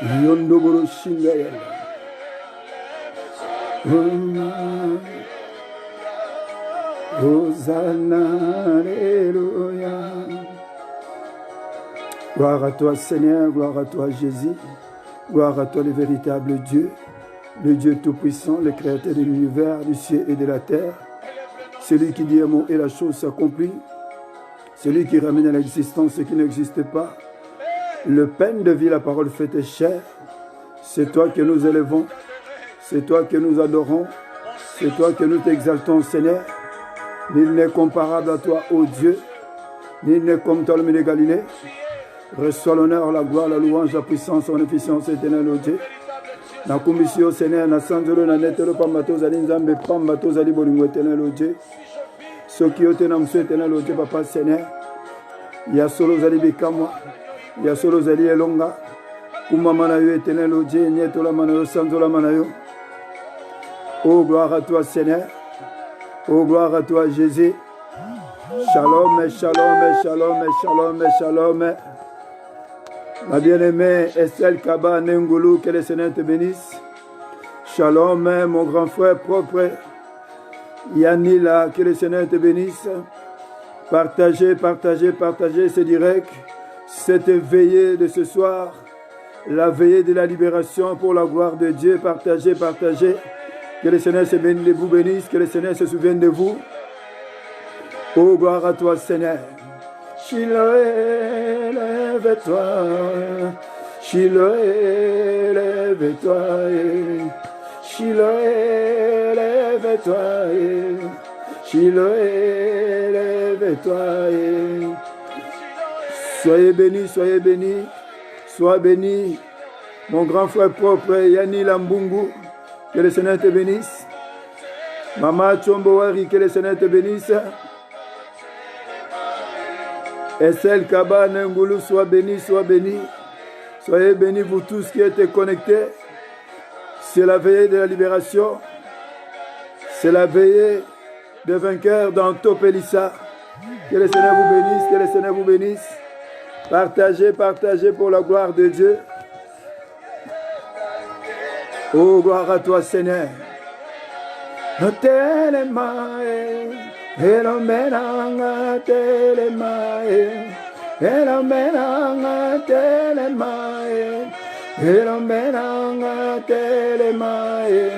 Yondoboro Shingaya. Hosanna, Alléluia. Gloire à toi Seigneur, gloire à toi Jésus, gloire à toi le véritable Dieu, le Dieu tout-puissant, le créateur de l'univers, du ciel et de la terre, celui qui dit un mot et la chose s'accomplit, celui qui ramène à l'existence ce qui n'existe pas, le pain de vie, la parole faite chair. C'est toi que nous élevons, c'est toi que nous adorons, c'est toi que nous t'exaltons Seigneur. Nul n'est comparable à toi, ô Dieu, nul n'est comme toi, l'homme de Galilée. Reçois l'honneur, la gloire, la louange, la puissance, son efficience éternelle, ô Dieu. Na commission Seigneur, na sanzolo na netelo pambato zali nzambe pambato zali bolingo éternel, ô Dieu. Soki yote na mso éternel, ô Dieu, papa Seigneur. Ya solo zali bikamwa, ya solo zali elonga. Kumama na yo éternel, ô Dieu, nietola manayo, sanzola manayo. Oh, gloire à toi, Seigneur. Oh, gloire à toi, Jésus. Shalom, shalom, shalom, shalom, shalom. Ma bien-aimée Estelle Kaba Nengoulou, que le Seigneur te bénisse. Shalom, mon grand frère propre. Yanila, que le Seigneur te bénisse. Partagez, partagez, partagez ce direct. Cette veillée de ce soir. La veillée de la libération pour la gloire de Dieu. Partagez, partagez. Que le Seigneur vous bénisse, que le Seigneur se souvienne de vous. Oh, gloire à toi, Seigneur. Chiloé, lève-toi. Chiloé, lève-toi. Chiloé, lève-toi. Chiloé, lève-toi. Soyez bénis, soyez bénis. Sois béni, mon grand frère propre, Yanni Lambungu. Que le Seigneur te bénisse. Maman Chombowari, que le Seigneur te bénisse. Estelle Kaba Nengoulou, sois béni, sois béni. Soyez bénis, vous tous qui êtes connectés. C'est la veillée de la libération. C'est la veillée des vainqueurs dans Topelissa. Que le Seigneur vous bénisse, que le Seigneur vous bénisse. Partagez, partagez pour la gloire de Dieu. Oh, gloire à toi, Seigneur. Telemae, elomenanga telemae, elomenanga telemae, elomenanga telemae,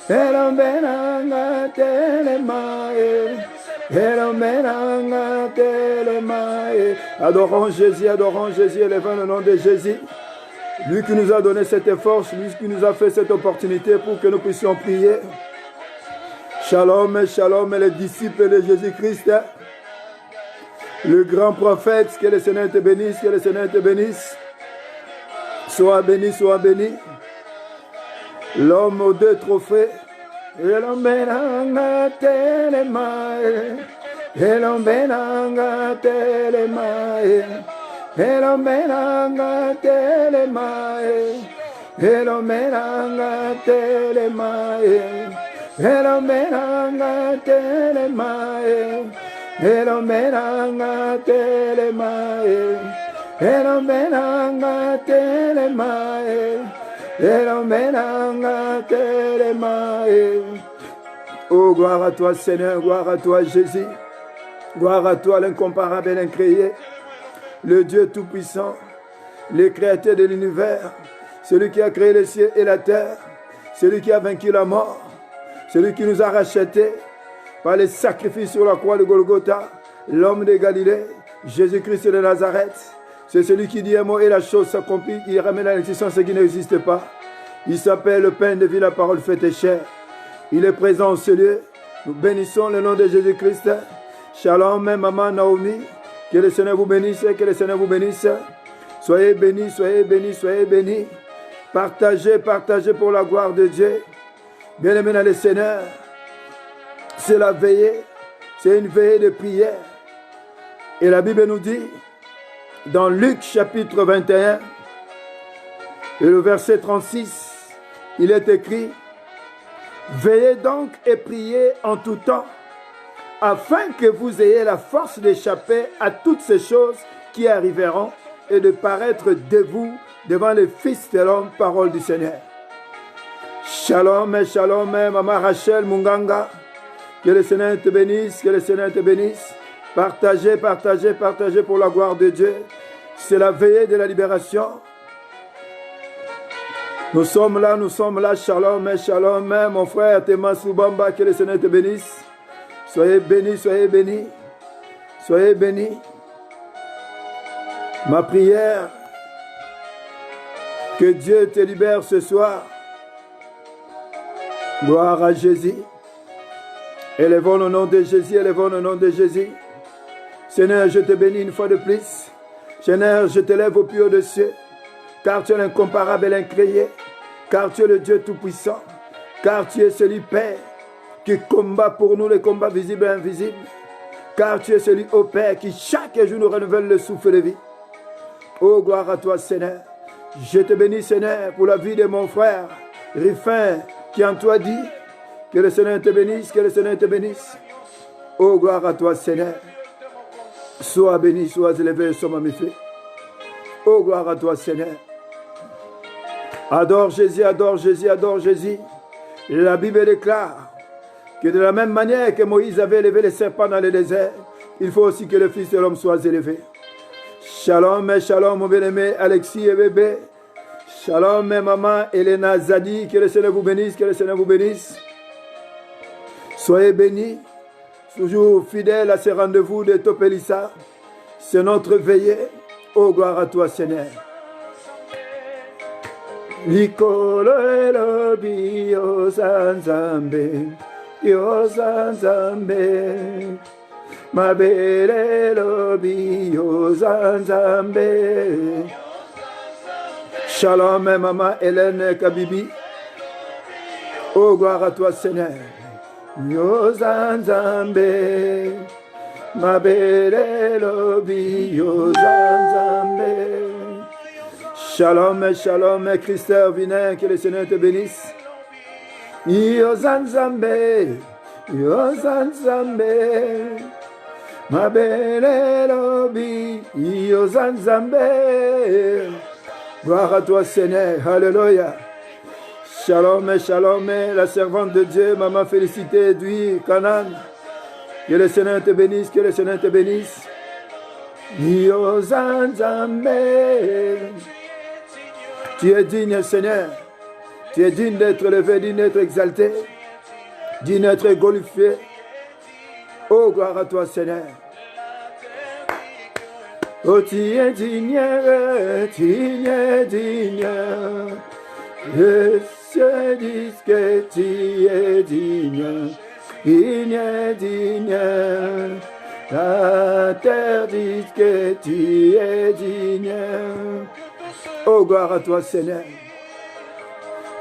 elomenanga telemae, elomenanga telemae. Adorons Jésus, élevons le nom de Jésus. Lui qui nous a donné cette force, lui qui nous a fait cette opportunité pour que nous puissions prier. Shalom, shalom, les disciples de Jésus-Christ. Le grand prophète, que le Seigneur te bénisse, que le Seigneur te bénisse. Sois béni, sois béni. L'homme aux deux trophées. Elomenanga telemae, elomenanga telemae. Elomenanga telemae, elomenanga telemae, elomenanga telemae, elomenanga telemae, elomenanga telemae, elomenanga telemae. Oh, gloire à toi Seigneur, gloire à toi Jésus, gloire à toi l'incomparable et l'incréé. Le Dieu Tout-Puissant, le Créateur de l'univers, celui qui a créé les cieux et la terre, celui qui a vaincu la mort, celui qui nous a rachetés par les sacrifices sur la croix de Golgotha, l'homme de Galilée, Jésus-Christ de Nazareth. C'est celui qui dit un mot et la chose s'accomplit, il ramène à l'existence ce qui n'existe pas. Il s'appelle le pain de vie, la parole faite chair. Il est présent en ce lieu. Nous bénissons le nom de Jésus-Christ. Shalom, maman Naomi. Que le Seigneur vous bénisse, que le Seigneur vous bénisse. Soyez bénis, soyez bénis, soyez bénis. Partagez, partagez pour la gloire de Dieu. Bien-aimés dans le Seigneur, c'est la veillée, c'est une veillée de prière. Et la Bible nous dit, dans Luc chapitre 21, et le verset 36, il est écrit, « Veillez donc et priez en tout temps, afin que vous ayez la force d'échapper à toutes ces choses qui arriveront et de paraître debout devant les fils de l'homme, parole du Seigneur. Shalom, shalom, maman Rachel Munganga. Que le Seigneur te bénisse, que le Seigneur te bénisse. Partagez, partagez, partagez pour la gloire de Dieu. C'est la veillée de la libération. Nous sommes là, shalom, shalom, mon frère Théma Soubamba, que le Seigneur te bénisse. Soyez bénis, soyez bénis, soyez bénis. Ma prière, que Dieu te libère ce soir. Gloire à Jésus. Élevons le nom de Jésus, élevons le nom de Jésus. Seigneur, je te bénis une fois de plus. Seigneur, je te lève au plus haut des cieux, car tu es l'incomparable et l'incréé, car tu es le Dieu Tout-Puissant, car tu es celui, Père, qui combat pour nous les combats visibles et invisibles, car tu es celui, ô Père, qui chaque jour nous renouvelle le souffle de vie. Oh, gloire à toi, Seigneur. Je te bénis, Seigneur, pour la vie de mon frère, Rifin, qui en toi dit, que le Seigneur te bénisse, que le Seigneur te bénisse. Oh, gloire à toi, Seigneur. Sois béni, sois élevé, sois magnifié. Oh, gloire à toi, Seigneur. Adore Jésus, adore Jésus, adore Jésus. La Bible déclare que de la même manière que Moïse avait élevé les serpents dans le désert, il faut aussi que le Fils de l'homme soit élevé. Shalom, shalom, mon bien-aimé Alexis et bébé. Shalom, maman Elena Zadi. Que le Seigneur vous bénisse, que le Seigneur vous bénisse. Soyez bénis, toujours fidèles à ces rendez-vous de Topelissa. C'est notre veillée. Oh, gloire à toi, Seigneur. Likolo elobi yosanzambe, yosanzambe. Mabele elobi yosanzambe. Shalom, maman Hélène Kabibi. Oh, gloire à toi, Seigneur. Yosanzambe, mabele lobi yosanzambe. Shalom, shalom, Christophe Vinin, que le Seigneur te bénisse. Yosanzambe, yosanzambe, mabele lobi yosanzambe. Gloire à toi, Seigneur, alléluia. Shalom, shalom, la servante de Dieu, maman Félicité, Edouard, Canaan. Que le Seigneur te bénisse, que le Seigneur te bénisse. Yosanzambe. Tu es digne, Seigneur. Tu es digne d'être élevé, digne d'être exalté, digne d'être glorifié. Oh, gloire à toi, Seigneur. Oh, tu es digne, digne, digne. Les cieux disent que tu es digne, digne, digne. La terre dit que tu es digne. Oh, gloire à toi, Seigneur.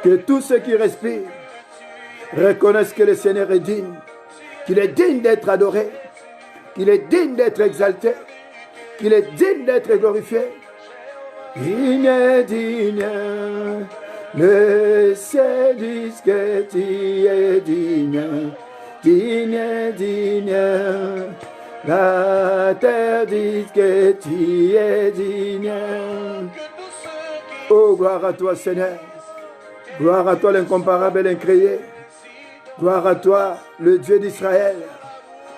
Que tous ceux qui respirent reconnaissent que le Seigneur est digne, qu'il est digne d'être adoré, qu'il est digne d'être exalté, qu'il est digne d'être glorifié. Digne, digne. Le ciel dit que tu es digne, digne, digne. La terre dit que tu es digne. Oh, gloire à toi, Seigneur. Gloire à toi, l'incomparable et l'incréé. Gloire à toi, le Dieu d'Israël,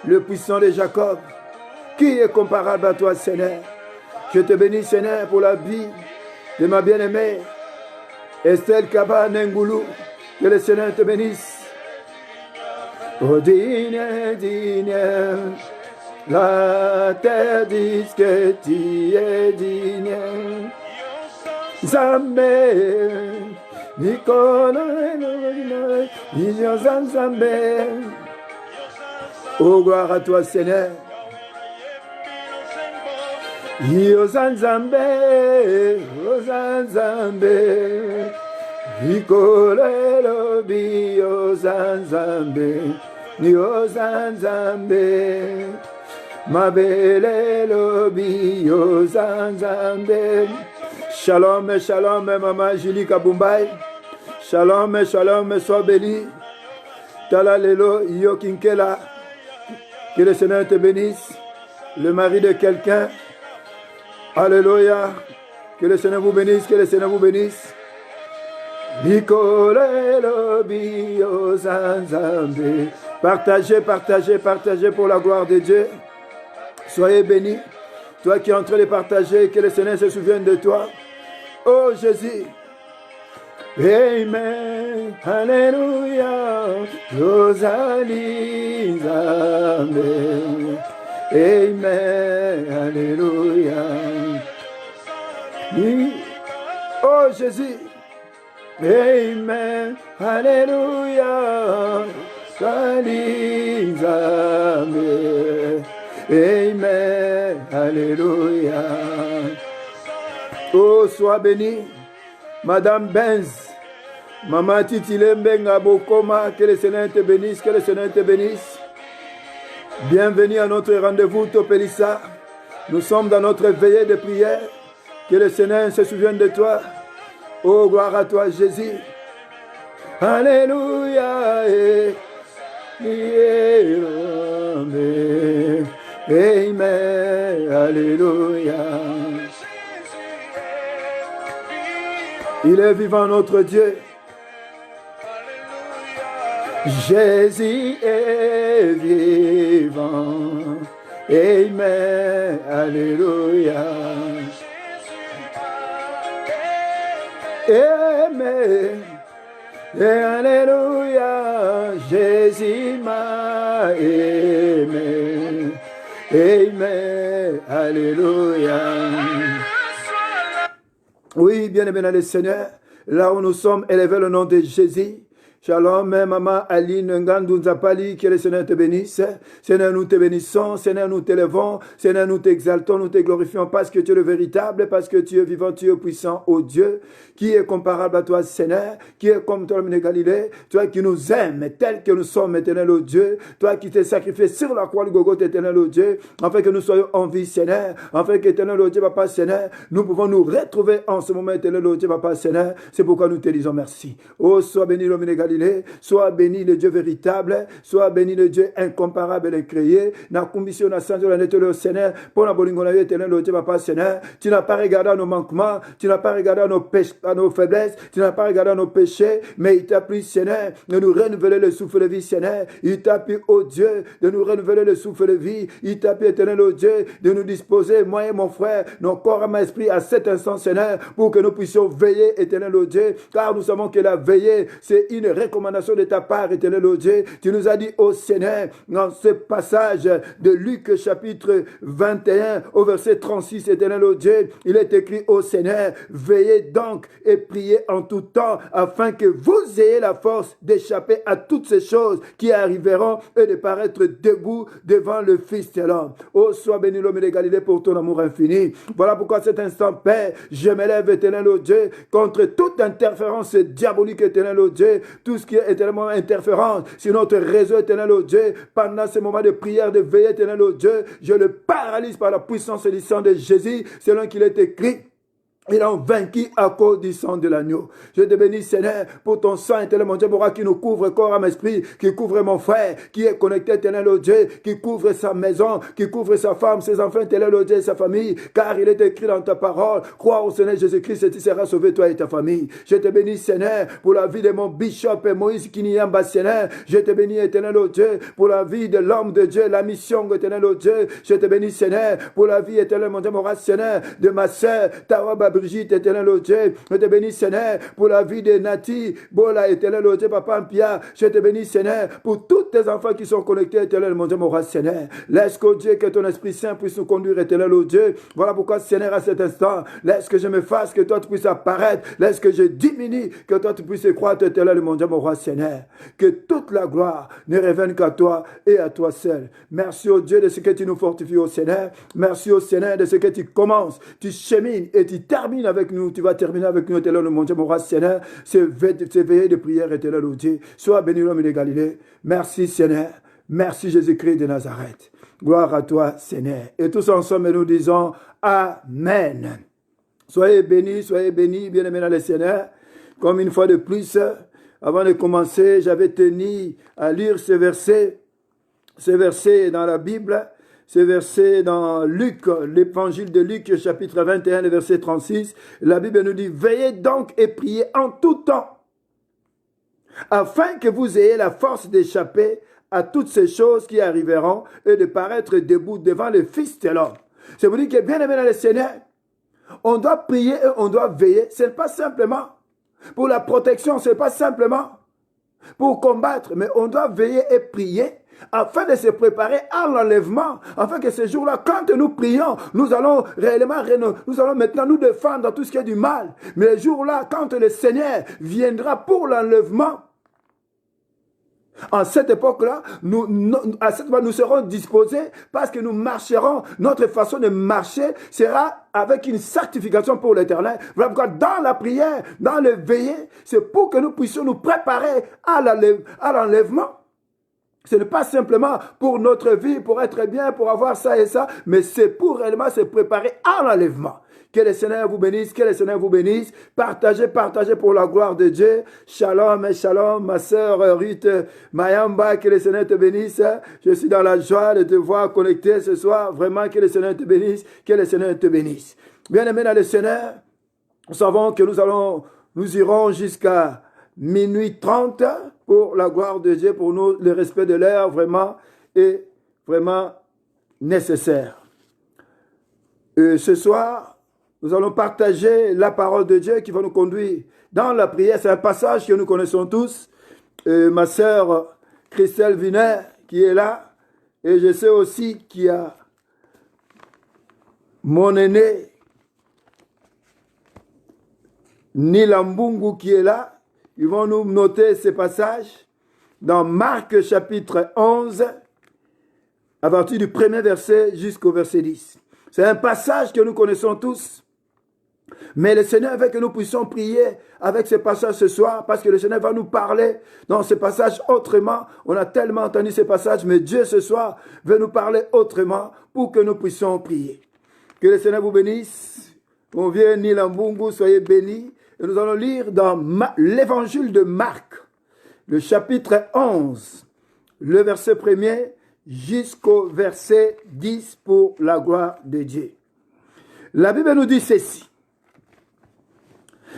le puissant de Jacob. Qui est comparable à toi, Seigneur? Je te bénis, Seigneur, pour la vie de ma bien-aimée Estelle Kaba Nengoulou. Que le Seigneur te bénisse. Oh, digne, digne. La terre dit que tu es digne. Zambé, Nicolas, Zambé. Oh, gloire à toi, Seigneur. Yosanzambe, Yosanzambe, Nicolas lobi Yosanzambe, Yosanzambe, Mabele lobi Yosanzambe. Shalom, shalom, maman Julie Kabumbai. Shalom, shalom, sois béni. Talalelo Yokinkela. Que le Seigneur te bénisse. Le mari de quelqu'un Alléluia. Que le Seigneur vous bénisse, que le Seigneur vous bénisse. Partagez, partagez, partagez pour la gloire de Dieu. Soyez bénis. Toi qui es en train de partager, que le Seigneur se souvienne de toi. Oh Jésus. Amen. Alléluia. Rosalie. Amen. Amen. Alléluia. Oh Jésus. Amen. Alléluia. Rosalie. Amen. Amen. Alléluia. Oh, sois béni. Madame Benz. Maman Titile Mbenga Bokoma. Que le Seigneur te bénisse. Que le Seigneur te bénisse. Bienvenue à notre rendez-vous Topelissa. Nous sommes dans notre veillée de prière. Que le Seigneur se souvienne de toi. Oh, gloire à toi, Jésus. Alléluia. Amen. Amen. Alléluia. Il est vivant, notre Dieu. Jésus est vivant. Amen. Alléluia. Amen. Alléluia. Jésus m'a aimé. Amen. Alléluia. Oui, bien-aimé dans le Seigneur, là où nous sommes, élevez le nom de Jésus. Shalom, maman Aline Ngandou Nzapali, que le Seigneur te bénisse. Seigneur, nous te bénissons. Seigneur, nous t'élevons. Seigneur, nous t'exaltons, nous te glorifions parce que tu es le véritable, parce que tu es vivant, tu es puissant, ô Dieu, qui est comparable à toi, Seigneur, qui est comme toi, le Galilée, toi qui nous aimes tel que nous sommes, éternel, ô Dieu, toi qui t'es sacrifié sur la croix du Golgotha, éternel, ô Dieu, afin que nous soyons en vie, Seigneur, afin que, éternel, ô Dieu, Papa, Seigneur, nous pouvons nous retrouver en ce moment, éternel, ô Dieu, Papa, Seigneur. C'est pourquoi nous te disons merci. Oh, sois béni, l'homme de Galilée. Sois béni le Dieu véritable, sois béni le Dieu incomparable et créé. Na commission na sanjo la netolo Seigneur, pour la bolingo na éternel le Dieu papa Seigneur. Tu n'as pas regardé à nos manquements, tu n'as pas regardé à nos péchés, à nos faiblesses, tu n'as pas regardé à nos péchés, mais il t'a pris Seigneur de nous renouveler le souffle de vie Seigneur. Il t'a pris au Dieu de nous renouveler le souffle de vie. Il t'a pris éternel au Dieu de nous disposer moi et mon frère, nos corps et mon esprit à cet instant Seigneur, pour que nous puissions veiller éternel au Dieu, car nous savons que la veillée c'est une recommandation de ta part, éternel ô Dieu. Tu nous as dit, ô Seigneur, dans ce passage de Luc chapitre 21 au verset 36, éternel ô Dieu, il est écrit, ô Seigneur, veillez donc et priez en tout temps, afin que vous ayez la force d'échapper à toutes ces choses qui arriveront et de paraître debout devant le Fils de l'homme. Ô sois béni l'homme de Galilée pour ton amour infini. Voilà pourquoi à cet instant, Père, je m'élève, éternel ô Dieu, contre toute interférence diabolique, éternel ô Dieu, tout ce qui est éternellement interférence sur notre réseau, éternel ô Dieu, pendant ces moments de prière, de veillée, éternel ô Dieu, je le paralyse par la puissance et du sang de Jésus, selon qu'il est écrit. Ils ont vaincu à cause du sang de l'agneau. Je te bénis, Seigneur, pour ton sang, éternel, mon Dieu, qui nous couvre corps à esprit, qui couvre mon frère, qui est connecté, éternel, au Dieu, qui couvre sa maison, qui couvre sa femme, ses enfants, éternel, au Dieu, et sa famille, car il est écrit dans ta parole, crois au Seigneur Jésus-Christ et tu seras sauvé, toi et ta famille. Je te bénis, Seigneur, pour la vie de mon bishop Moïse Kiniamba, Seigneur. Je te bénis, éternel, au Dieu, pour la vie de l'homme de Dieu, la mission, éternel, au Dieu. Je te bénis, Seigneur, pour la vie, éternel, mon Dieu, mon roi, Seigneur, de ma sœur, Tawaba Brigitte, éternel, au Dieu. Je te bénis, Seigneur, pour la vie de Nati, Bola, éternel, au Dieu, Papa Pia. Je te bénis, Seigneur, pour tous tes enfants qui sont connectés, éternel, mon Dieu, mon roi, Seigneur. Laisse qu'au Dieu, que ton Esprit Saint puisse nous conduire, éternel, au Dieu. Voilà pourquoi, Seigneur, à cet instant, laisse que je me fasse, que toi tu puisses apparaître. Laisse que je diminue, que toi tu puisses croître, éternel, mon Dieu, mon roi, Seigneur. Que toute la gloire ne revienne qu'à toi et à toi seul. Merci au Dieu de ce que tu nous fortifies, au Seigneur. Merci au Seigneur de ce que tu commences, tu chemines et tu termines avec nous. Tu vas terminer avec nous, éternel, mon Dieu, mon roi, Seigneur. Ces veillées de prière, éternel, au Dieu. Sois béni, l'homme de Galilée. Merci, Seigneur. Merci, Jésus-Christ de Nazareth. Gloire à toi, Seigneur. Et tous ensemble, nous disons Amen. Soyez bénis, bien-aimés dans le Seigneur. Comme une fois de plus, avant de commencer, j'avais tenu à lire ce verset dans la Bible, ce verset dans Luc, l'évangile de Luc, chapitre 21, le verset 36. La Bible nous dit, veillez donc et priez en tout temps, afin que vous ayez la force d'échapper à toutes ces choses qui arriveront et de paraître debout devant le Fils de l'homme. C'est vous dire que bien aimé dans le Seigneur, on doit prier et on doit veiller. Ce n'est pas simplement pour la protection, ce n'est pas simplement pour combattre, mais on doit veiller et prier afin de se préparer à l'enlèvement, afin que ce jour-là, quand nous prions, nous allons réellement, nous allons maintenant nous défendre dans tout ce qui est du mal. Mais le jour-là, quand le Seigneur viendra pour l'enlèvement, en cette époque-là, à cette époque, nous serons disposés parce que nous marcherons, notre façon de marcher sera avec une sanctification pour l'Éternel. Voilà pourquoi dans la prière, dans le veiller, c'est pour que nous puissions nous préparer à l'enlèvement. Ce n'est pas simplement pour notre vie, pour être bien, pour avoir ça et ça, mais c'est pour réellement se préparer à l'enlèvement. Que le Seigneur vous bénisse, que le Seigneur vous bénisse. Partagez, partagez pour la gloire de Dieu. Shalom et shalom, ma sœur Ruth Mayamba, que le Seigneur te bénisse. Je suis dans la joie de te voir connecté ce soir. Vraiment, que le Seigneur te bénisse, que le Seigneur te bénisse. Bien-aimés dans le Seigneur, nous savons que nous irons jusqu'à minuit 30 pour la gloire de Dieu, pour nous, le respect de l'heure vraiment est vraiment nécessaire. Ce soir, nous allons partager la parole de Dieu qui va nous conduire dans la prière. C'est un passage que nous connaissons tous. Ma sœur Christelle Viner qui est là. Et je sais aussi qu'il y a mon aîné Nilambungu qui est là. Ils vont nous noter ces passages dans Marc chapitre 11, à partir du premier verset jusqu'au verset 10. C'est un passage que nous connaissons tous. Mais le Seigneur veut que nous puissions prier avec ce passage ce soir, parce que le Seigneur va nous parler dans ce passage autrement. On a tellement entendu ce passage, mais Dieu ce soir veut nous parler autrement pour que nous puissions prier. Que le Seigneur vous bénisse. On vient Nilambungu, soyez bénis. Et nous allons lire dans l'évangile de Marc, le chapitre 11, le verset 1er jusqu'au verset 10 pour la gloire de Dieu. La Bible nous dit ceci.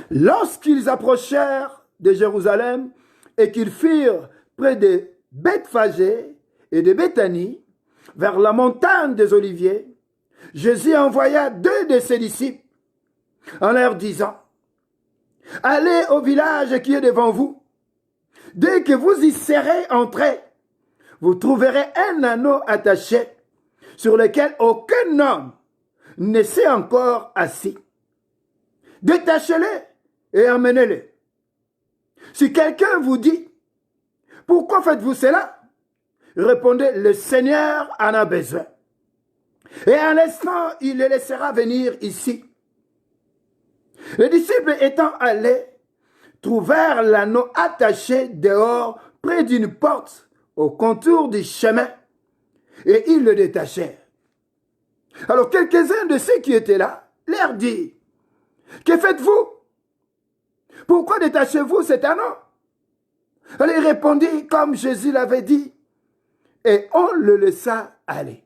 Lorsqu'ils approchèrent de Jérusalem et qu'ils furent près de Bethphagée et de Béthanie, vers la montagne des Oliviers, Jésus envoya 2 de ses disciples en leur disant, « Allez au village qui est devant vous. Dès que vous y serez entrés, vous trouverez un anneau attaché sur lequel aucun homme ne s'est encore assis. Détachez-le et emmenez-le. Si quelqu'un vous dit, « Pourquoi faites-vous cela ?» Répondez, « Le Seigneur en a besoin. » Et à l'instant, il le laissera venir ici. Les disciples étant allés, trouvèrent l'anneau attaché dehors près d'une porte au contour du chemin et ils le détachèrent. Alors quelques-uns de ceux qui étaient là leur dirent, « Que faites-vous? Pourquoi détachez-vous cet anneau ?» Alors il répondit comme Jésus l'avait dit et on le laissa aller.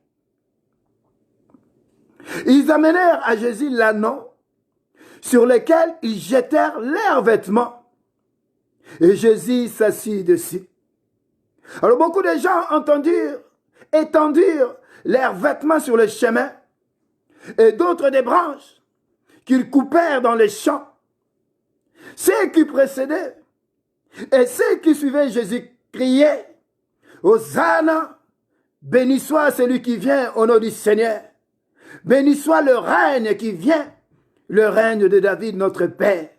Ils amenèrent à Jésus l'anneau sur lequel ils jetèrent leurs vêtements. Et Jésus s'assit dessus. Alors beaucoup de gens étendirent leurs vêtements sur le chemin, et d'autres des branches qu'ils coupèrent dans les champs. Ceux qui précédaient et ceux qui suivaient Jésus criaient, « Hosanna, béni soit celui qui vient au nom du Seigneur. Béni soit le règne qui vient, le règne de David notre Père.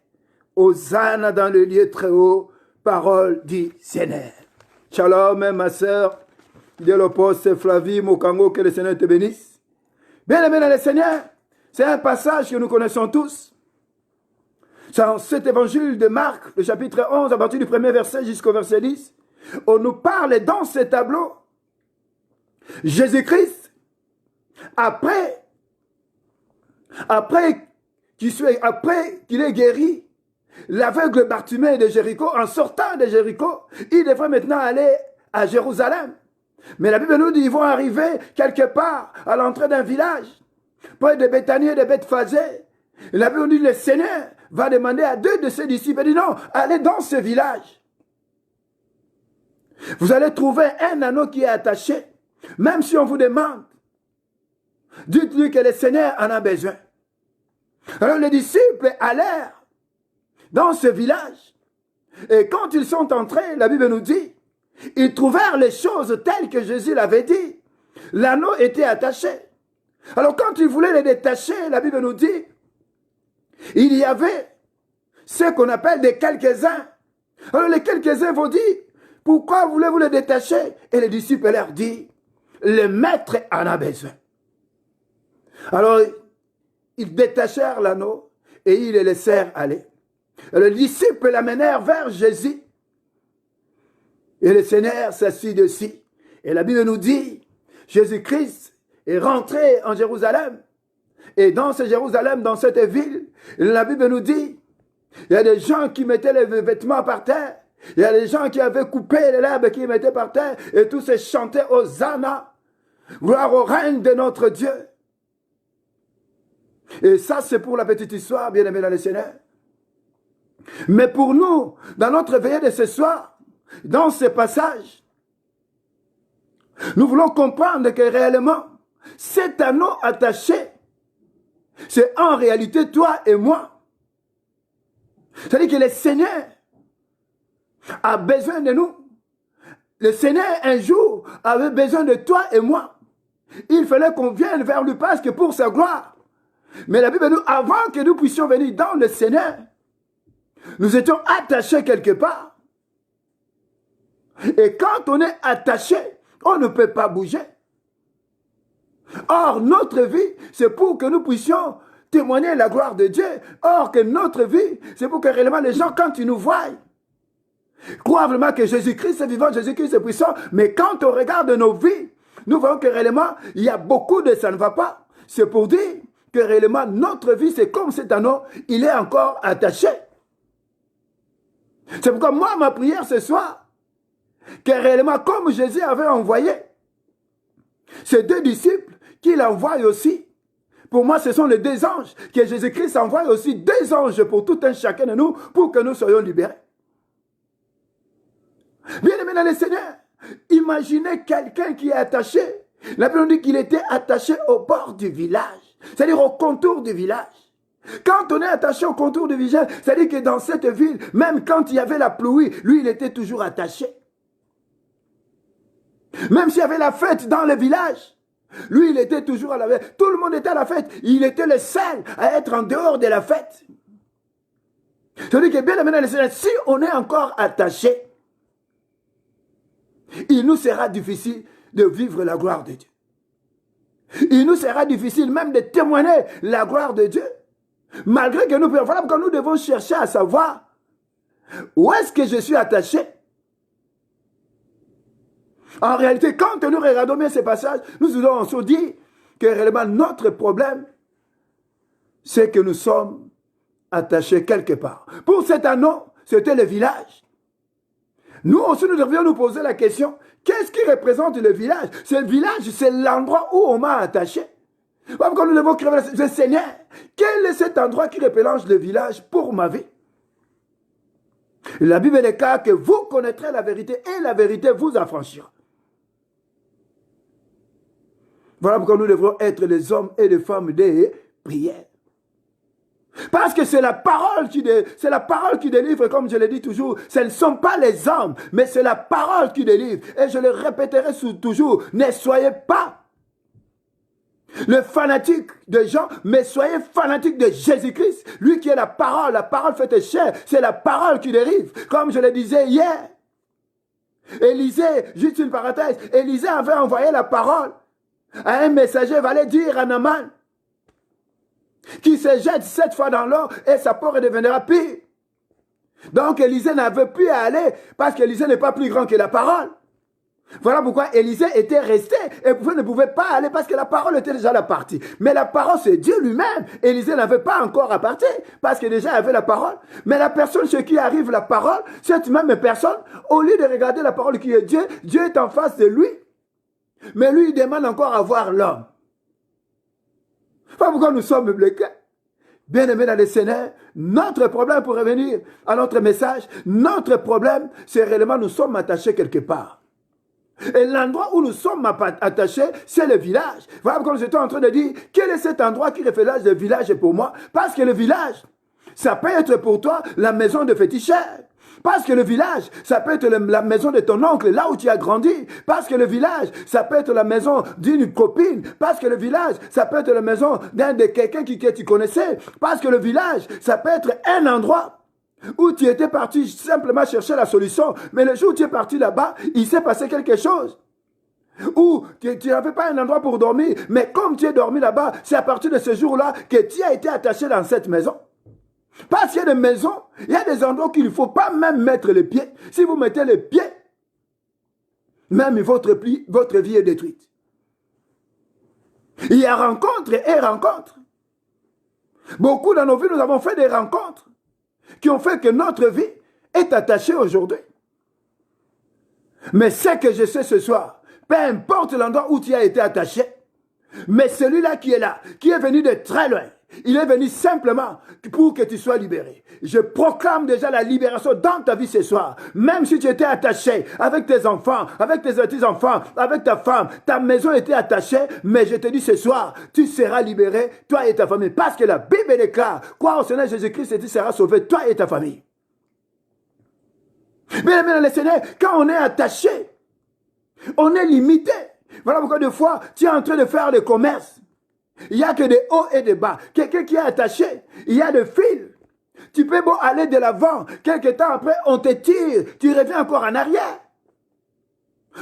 Hosanna dans le lieu très haut, parole du Seigneur. » Shalom, ma sœur, de l'Apostle Flavie Mokango, que le Seigneur te bénisse. Bien aimé dans le Seigneur, c'est un passage que nous connaissons tous. C'est dans cet évangile de Marc, le chapitre 11, à partir du premier verset jusqu'au verset 10. On nous parle dans ce tableau, Jésus-Christ, après qu'il ait guéri l'aveugle Bartimée de Jéricho, en sortant de Jéricho, il devrait maintenant aller à Jérusalem. Mais la Bible nous dit qu'ils vont arriver quelque part à l'entrée d'un village, près de Béthanie et de Bethphagée. Et la Bible nous dit le Seigneur va demander à 2 de ses disciples, il dit non, allez dans ce village. Vous allez trouver un anneau qui est attaché, même si on vous demande. Dites-lui que le Seigneur en a besoin. Alors les disciples allèrent dans ce village. Et quand ils sont entrés, la Bible nous dit, ils trouvèrent les choses telles que Jésus l'avait dit. L'anneau était attaché. Alors quand ils voulaient les détacher, la Bible nous dit, il y avait ce qu'on appelle des quelques-uns. Alors les quelques-uns vont dire, pourquoi voulez-vous les détacher? Et les disciples leur disent, le maître en a besoin. Alors ils détachèrent l'anneau et ils les laissèrent aller. Et les disciples l'amenèrent vers Jésus. Et le Seigneur s'assit dessus. Et la Bible nous dit, Jésus-Christ est rentré en Jérusalem. Et dans ce Jérusalem, dans cette ville, la Bible nous dit, il y a des gens qui mettaient les vêtements par terre. Il y a des gens qui avaient coupé les lèvres qui mettaient par terre. Et tous se chantaient Hosanna. Gloire au règne de notre Dieu. Et ça, c'est pour la petite histoire, bien aimé dans le Seigneur. Mais pour nous, dans notre veillée de ce soir, dans ce passage, nous voulons comprendre que réellement, cet anneau attaché, c'est en réalité toi et moi. C'est-à-dire que le Seigneur a besoin de nous. Le Seigneur, un jour, avait besoin de toi et moi. Il fallait qu'on vienne vers lui parce que pour sa gloire. Mais la Bible nous, avant que nous puissions venir dans le Seigneur, nous étions attachés quelque part. Et quand on est attaché, on ne peut pas bouger. Or, notre vie, c'est pour que nous puissions témoigner la gloire de Dieu. Or, que notre vie, c'est pour que réellement les gens, quand ils nous voient, croient vraiment que Jésus-Christ est vivant, Jésus-Christ est puissant. Mais quand on regarde nos vies, nous voyons que réellement, il y a beaucoup de ça ne va pas. C'est pour dire que réellement, notre vie, c'est comme cet anneau, il est encore attaché. C'est pourquoi moi, ma prière ce soir, que réellement, comme Jésus avait envoyé ces 2 disciples, qu'il envoie aussi. Pour moi, ce sont les 2 anges que Jésus-Christ envoie aussi 2 anges pour tout un chacun de nous, pour que nous soyons libérés. Bien aimé dans le Seigneur, imaginez quelqu'un qui est attaché. La Bible dit qu'il était attaché au bord du village, c'est-à-dire au contour du village. Quand on est attaché au contour du village, c'est-à-dire que dans cette ville, même quand il y avait la pluie, lui, il était toujours attaché. Même s'il y avait la fête dans le village, lui, il était toujours à la fête. Tout le monde était à la fête. Il était le seul à être en dehors de la fête. C'est-à-dire que bien aimé, si on est encore attaché, il nous sera difficile de vivre la gloire de Dieu. Il nous sera difficile même de témoigner la gloire de Dieu. Malgré que nous pouvons, voilà pourquoi nous devons chercher à savoir où est-ce que je suis attaché. En réalité, quand nous regardons bien ces passages, nous devons se dire que réellement notre problème, c'est que nous sommes attachés quelque part. Pour cet anneau, c'était le village. Nous aussi, nous devrions nous poser la question, qu'est-ce qui représente le village? Ce village, c'est l'endroit où on m'a attaché. Pourquoi nous devons crier le Seigneur, quel est cet endroit qui représente le village pour ma vie? La Bible déclare que vous connaîtrez la vérité et la vérité vous affranchira. Voilà pourquoi nous devrons être les hommes et les femmes des prières. Parce que c'est la parole qui délivre, comme je le dis toujours. Ce ne sont pas les hommes, mais c'est la parole qui délivre. Et je le répéterai toujours, ne soyez pas le fanatique de Jean, mais soyez fanatique de Jésus-Christ. Lui qui est la parole faite chair, c'est la parole qui délivre. Comme je le disais hier, Élisée, juste une parenthèse, Élisée avait envoyé la parole à un messager, va aller dire à Naaman, qui se jette 7 fois dans l'eau et sa peau redeviendra pire. Donc Élisée n'avait plus à aller parce qu'Élisée n'est pas plus grand que la parole. Voilà pourquoi Élisée était resté et ne pouvait pas aller parce que la parole était déjà la partie. Mais la parole, c'est Dieu lui-même. Élisée n'avait pas encore à partir parce que déjà il avait la parole. Mais la personne chez qui arrive la parole, cette même personne, au lieu de regarder la parole qui est Dieu, Dieu est en face de lui. Mais lui, il demande encore à voir l'homme. Voilà pourquoi nous sommes bloqués. Bien-aimés dans le Seigneur, notre problème, pour revenir à notre message, notre problème, c'est réellement nous sommes attachés quelque part. Et l'endroit où nous sommes attachés, c'est le village. Voilà comme j'étais en train de dire, quel est cet endroit qui reflète le village pour moi? Parce que le village, ça peut être pour toi la maison de féticheur. Parce que le village, ça peut être la maison de ton oncle, là où tu as grandi. Parce que le village, ça peut être la maison d'une copine. Parce que le village, ça peut être la maison de quelqu'un que tu connaissais. Parce que le village, ça peut être un endroit où tu étais parti simplement chercher la solution, mais le jour où tu es parti là-bas, il s'est passé quelque chose. Ou tu n'avais pas un endroit pour dormir, mais comme tu es dormi là-bas, c'est à partir de ce jour-là que tu as été attaché dans cette maison. Parce qu'il y a des maisons, il y a des endroits qu'il ne faut pas même mettre les pieds. Si vous mettez les pieds, même votre vie est détruite. Il y a rencontre et rencontre. Beaucoup dans nos vies, nous avons fait des rencontres qui ont fait que notre vie est attachée aujourd'hui. Mais ce que je sais ce soir, peu importe l'endroit où tu as été attaché, mais celui-là qui est là, qui est venu de très loin, il est venu simplement pour que tu sois libéré. Je proclame déjà la libération dans ta vie ce soir. Même si tu étais attaché avec tes enfants, avec tes petits-enfants, avec ta femme, ta maison était attachée, mais je te dis ce soir, tu seras libéré, toi et ta famille. Parce que la Bible déclare, crois au Seigneur Jésus-Christ et tu seras sauvé, toi et ta famille. Bien aimé dans le Seigneur, quand on est attaché, on est limité. Voilà pourquoi des fois, tu es en train de faire le commerce. Il n'y a que des hauts et des bas. Quelqu'un qui est attaché, il y a des fils. Tu peux beau aller de l'avant. Quelque temps après, on te tire. Tu reviens encore en arrière.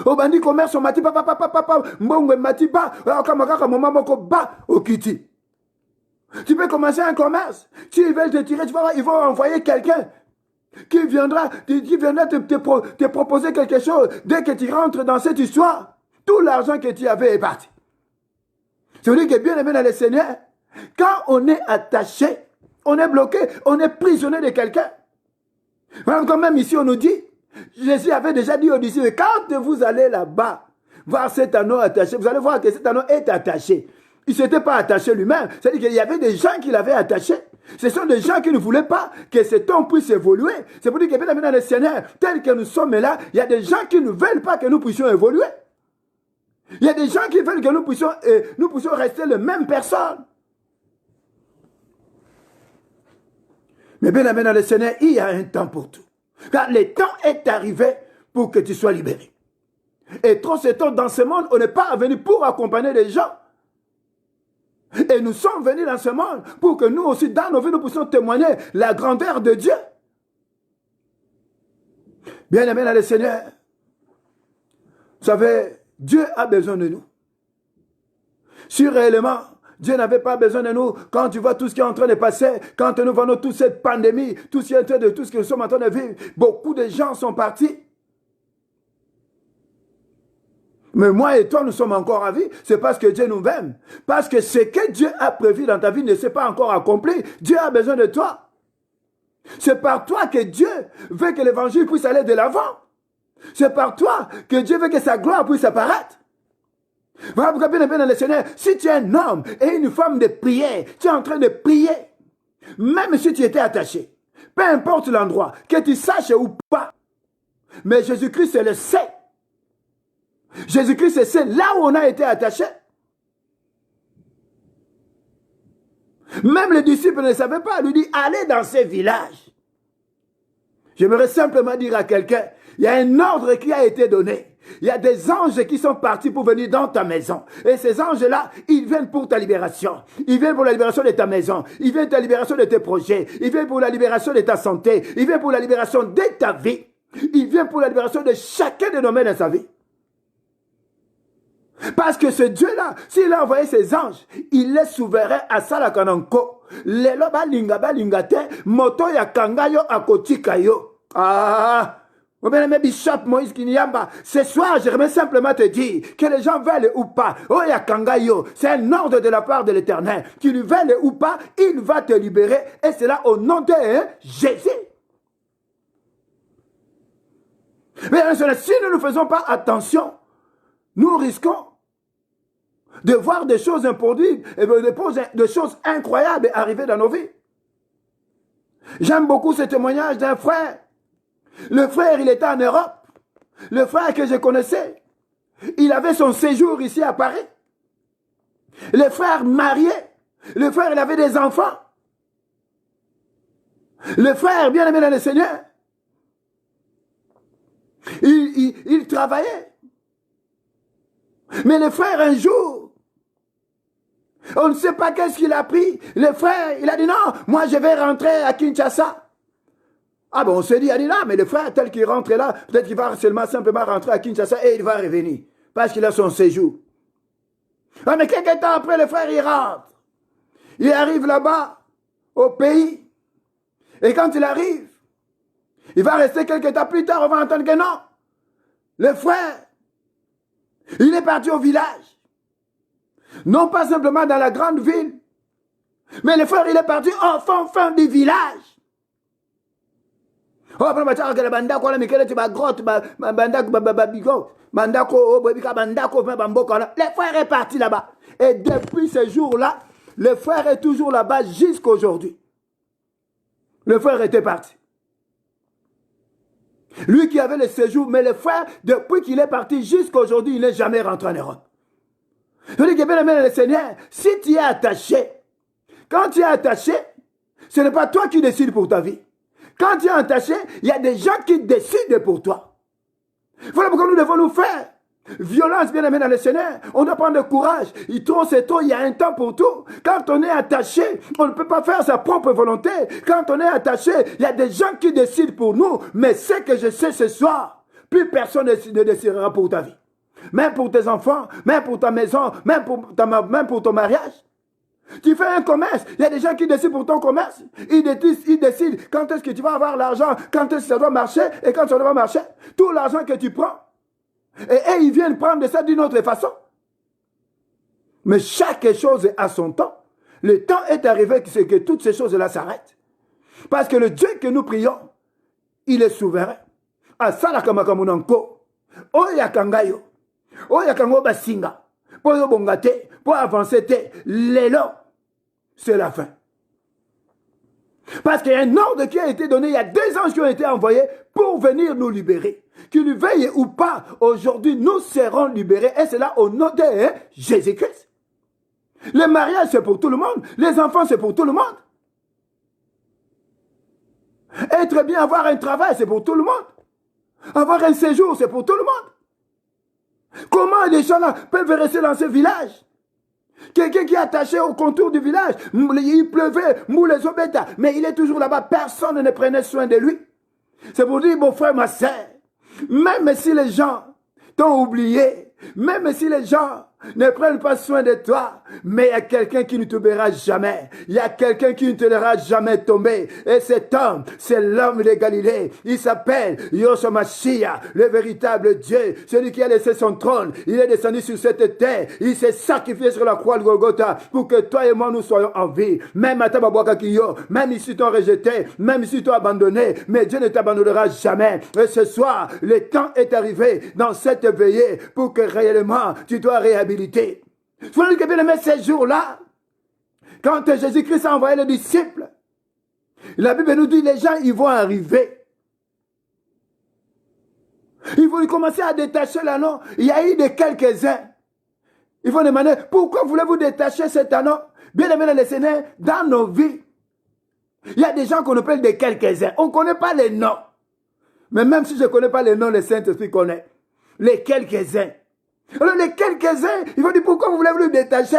Au bandit commerce, on m'a dit, papa, mbongwe m'a dit, au kiti. Tu peux commencer un commerce. S'ils veulent te tirer, tu vas voir, ils vont envoyer quelqu'un qui viendra te proposer quelque chose. Dès que tu rentres dans cette histoire, tout l'argent que tu avais est parti. C'est-à-dire que bien aimé dans le Seigneur, quand on est attaché, on est bloqué, on est prisonnier de quelqu'un. Quand même ici on nous dit, Jésus avait déjà dit aux disciples, quand vous allez là-bas, voir cet anneau attaché, vous allez voir que cet anneau est attaché. Il ne s'était pas attaché lui-même, c'est-à-dire qu'il y avait des gens qui l'avaient attaché. Ce sont des gens qui ne voulaient pas que cet homme puisse évoluer. C'est pour dire que bien aimé dans le Seigneur, tel que nous sommes là, il y a des gens qui ne veulent pas que nous puissions évoluer. Il y a des gens qui veulent que nous puissions rester les mêmes personnes. Mais bien aimé dans le Seigneur, il y a un temps pour tout. Car le temps est arrivé pour que tu sois libéré. Et trop c'est tôt dans ce monde, on n'est pas venu pour accompagner les gens. Et nous sommes venus dans ce monde pour que nous aussi, dans nos vies, nous puissions témoigner la grandeur de Dieu. Bien aimé dans le Seigneur, vous savez, Dieu a besoin de nous. Si réellement, Dieu n'avait pas besoin de nous, quand tu vois tout ce qui est en train de passer, quand nous voyons toute cette pandémie, tout ce que nous sommes en train de vivre, beaucoup de gens sont partis. Mais moi et toi, nous sommes encore à vie. C'est parce que Dieu nous aime. Parce que ce que Dieu a prévu dans ta vie ne s'est pas encore accompli. Dieu a besoin de toi. C'est par toi que Dieu veut que l'évangile puisse aller de l'avant. C'est par toi que Dieu veut que sa gloire puisse apparaître. Voilà pourquoi bien dans le Seigneur, si tu es un homme et une femme de prière, tu es en train de prier, même si tu étais attaché, peu importe l'endroit, que tu saches ou pas, mais Jésus-Christ le sait. Jésus-Christ sait là où on a été attaché. Même les disciples ne savaient pas, lui dit, allez dans ces villages. J'aimerais simplement dire à quelqu'un, il y a un ordre qui a été donné. Il y a des anges qui sont partis pour venir dans ta maison. Et ces anges-là, ils viennent pour ta libération. Ils viennent pour la libération de ta maison. Ils viennent pour la libération de tes projets. Ils viennent pour la libération de ta santé. Ils viennent pour la libération de ta vie. Ils viennent pour la libération de chacun des domaines de sa vie. Parce que ce Dieu-là, s'il a envoyé ses anges, il est souverain à Salakananko. Lelo balinga te, moto ya kangayo akotika yo. Ah! Bishop Moïse Kinyamba, ce soir, j'aimerais simplement te dire que les gens veulent ou pas. Oh, Yakangayo, c'est un ordre de la part de l'Éternel. Qu'ils veulent ou pas, il va te libérer. Et c'est là au nom de Jésus. Mais si nous ne faisons pas attention, nous risquons de voir des choses improduibles, et de choses incroyables arriver dans nos vies. J'aime beaucoup ce témoignage d'un frère. Le frère, il était en Europe. Le frère que je connaissais, il avait son séjour ici à Paris. Le frère marié. Le frère, il avait des enfants. Le frère, bien aimé dans le Seigneur, il travaillait. Mais le frère, un jour, on ne sait pas qu'est-ce qu'il a pris. Le frère, il a dit non, moi je vais rentrer à Kinshasa. Ah bon, on s'est dit, il a dit non, mais le frère, tel qu'il rentre là, peut-être qu'il va simplement rentrer à Kinshasa et il va revenir. Parce qu'il a son séjour. Ah, mais quelques temps après, le frère, il rentre. Il arrive là-bas, au pays. Et quand il arrive, il va rester quelques temps plus tard, on va entendre que non. Le frère, il est parti au village. Non pas simplement dans la grande ville, mais le frère, il est parti au fin du village. Oh, le frère est parti là-bas. Et depuis ce jour-là, le frère est toujours là-bas jusqu'à aujourd'hui. Le frère était parti. Lui qui avait le séjour, mais le frère, depuis qu'il est parti jusqu'à aujourd'hui, il n'est jamais rentré en Europe. Je dis que bien aimé le Seigneur, si tu es attaché, quand tu es attaché, ce n'est pas toi qui décides pour ta vie. Quand tu es attaché, il y a des gens qui décident pour toi. Voilà pourquoi nous devons nous faire. Violence, bien aimé dans le Seigneur, on doit prendre le courage. Trop c'est tôt, il y a un temps pour tout. Quand on est attaché, on ne peut pas faire sa propre volonté. Quand on est attaché, il y a des gens qui décident pour nous. Mais ce que je sais ce soir, plus personne ne décidera pour ta vie. Même pour tes enfants, même pour ta maison, même pour ton mariage. Tu fais un commerce, il y a des gens qui décident pour ton commerce. Ils décident quand est-ce que tu vas avoir l'argent, quand est-ce que ça doit marcher et quand ça doit marcher. Tout l'argent que tu prends. Et ils viennent prendre ça d'une autre façon. Mais chaque chose a son temps. Le temps est arrivé que toutes ces choses-là s'arrêtent. Parce que le Dieu que nous prions, il est souverain. Asala kamakamunanko. Oyakangayo. Oyakango basinga. Pour yobongate. Pour avancer. L'élo. C'est la fin. Parce qu'il y a un ordre qui a été donné, il y a 2 anges qui ont été envoyés pour venir nous libérer. Qu'il veuille ou pas, aujourd'hui nous serons libérés. Et c'est là au nom de Jésus-Christ. Le mariage c'est pour tout le monde. Les enfants c'est pour tout le monde. Être bien, avoir un travail c'est pour tout le monde. Avoir un séjour c'est pour tout le monde. Comment les gens là peuvent rester dans ce village? Quelqu'un qui est attaché au contour du village, il pleuvait, les obéta, mais il est toujours là-bas, personne ne prenait soin de lui. C'est pour dire, mon frère, ma sœur, même si les gens t'ont oublié, même si les gens ne prennent pas soin de toi, mais il y a quelqu'un qui ne t'oubliera jamais. Il y a quelqu'un qui ne te laissera jamais tomber. Et cet homme, c'est l'homme de Galilée. Il s'appelle Yahshua Mashiach, le véritable Dieu, celui qui a laissé son trône. Il est descendu sur cette terre. Il s'est sacrifié sur la croix de Golgotha pour que toi et moi nous soyons en vie. Même à Tababoakakiyo, même si t'ont rejeté, même si t'ont abandonné, mais Dieu ne t'abandonnera jamais. Et ce soir, le temps est arrivé dans cette veillée pour que réellement tu dois réhabiliter. Il faut que bien aimé ces jours-là, quand Jésus-Christ a envoyé les disciples, la Bible nous dit les gens ils vont arriver. Ils vont commencer à détacher l'anneau. Il y a eu de quelques-uns. Ils vont demander pourquoi voulez-vous détacher cet anneau? Bien aimé dans le Seigneur, dans nos vies, il y a des gens qu'on appelle des quelques-uns. On ne connaît pas les noms. Mais même si je ne connais pas les noms, le Saint-Esprit connaît. Les quelques-uns. Alors les quelques-uns, ils vont dire pourquoi vous voulez vous détacher?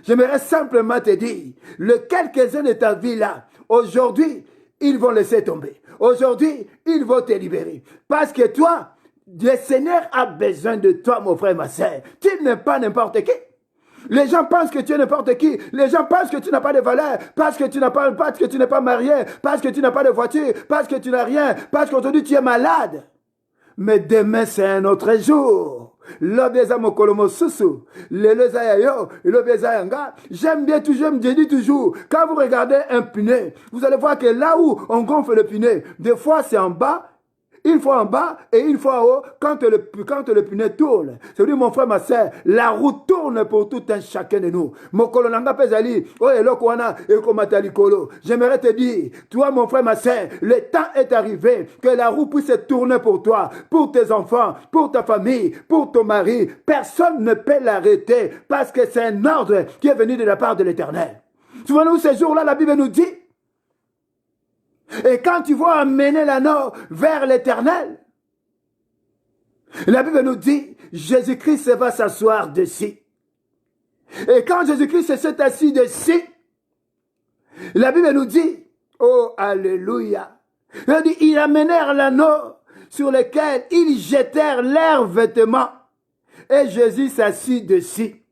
J'aimerais simplement te dire, le quelques-uns de ta vie là, aujourd'hui, ils vont laisser tomber. Aujourd'hui, ils vont te libérer. Parce que toi, le Seigneur a besoin de toi, mon frère, ma soeur. Tu n'es pas n'importe qui. Les gens pensent que tu es n'importe qui. Les gens pensent que tu n'as pas de valeur. Parce que tu n'es pas marié. Parce que tu n'as pas de voiture. Parce que tu n'as rien. Parce qu'aujourd'hui tu es malade. Mais demain c'est un autre jour. J'aime bien toujours, je dis toujours, quand vous regardez un pneu, vous allez voir que là où on gonfle le pneu, des fois c'est en bas, une fois en bas et une fois en haut quand le pneu tourne. C'est-à-dire, mon frère, ma soeur, la roue tourne pour tout un chacun de nous. J'aimerais te dire, toi, mon frère, ma soeur, le temps est arrivé que la roue puisse tourner pour toi, pour tes enfants, pour ta famille, pour ton mari. Personne ne peut l'arrêter parce que c'est un ordre qui est venu de la part de l'Éternel. Souvenez-vous, ces jours-là, la Bible nous dit, et quand tu vas amener l'anneau vers l'Éternel, la Bible nous dit, Jésus-Christ va s'asseoir dessus. Et quand Jésus-Christ s'est assis dessus, la Bible nous dit, oh, alléluia, elle dit, ils amenèrent l'anneau sur lequel ils jetèrent leurs vêtements. Et Jésus s'assit dessus.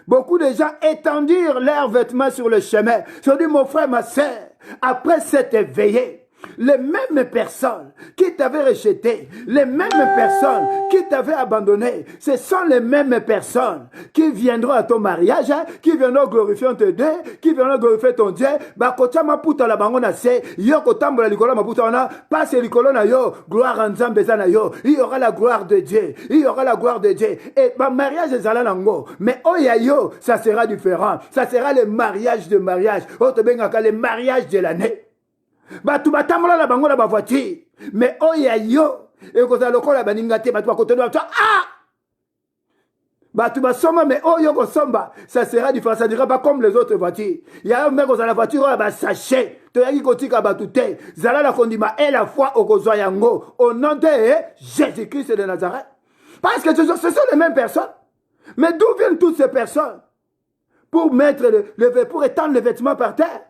Beaucoup de gens étendirent leurs vêtements sur le chemin. Je dis, mon frère, ma soeur, après s'être éveillé, les mêmes personnes qui t'avaient rejeté, les mêmes personnes qui t'avaient abandonné, ce sont les mêmes personnes qui viendront à ton mariage, qui viendront glorifier ton Dieu, qui viendront glorifier ton Dieu. Bakota maputa la bangona se, yoko tambola likola maputa ona, passe likolo na yo, gloire en Nzambe na yo. Il y aura la gloire de Dieu, il y aura la gloire de Dieu. Et ma mariage est zala nango, mais oya yo, ça sera différent. Ça sera le mariage de mariage. Otobengaka le mariage de l'année. Batu batamola la bango la ba voiture, mais oya yo e ko za lokola baninga te batu bakotono ah batu basoma mais oyo ko somba ça sera différent, ça dira pas comme les autres voitures. Il y a un mec dans la voiture ba sachet to yaki kotika batu te zala la kondima et la foi au kozwa yango au nom de Jésus-Christ de Nazareth, parce que ce sont les mêmes personnes. Mais d'où viennent toutes ces personnes pour mettre pour étendre les vêtements par terre?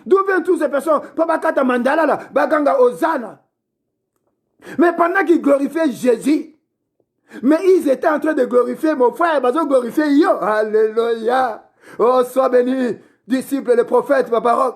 D'où viennent toutes ces personnes? Babakata mandala la, baganga Hosanna. Mais pendant qu'ils glorifiaient Jésus, mais ils étaient en train de glorifier mon frère, ils ont glorifié yo. Alléluia. Oh, sois béni, disciple, le prophète, Papa Roch.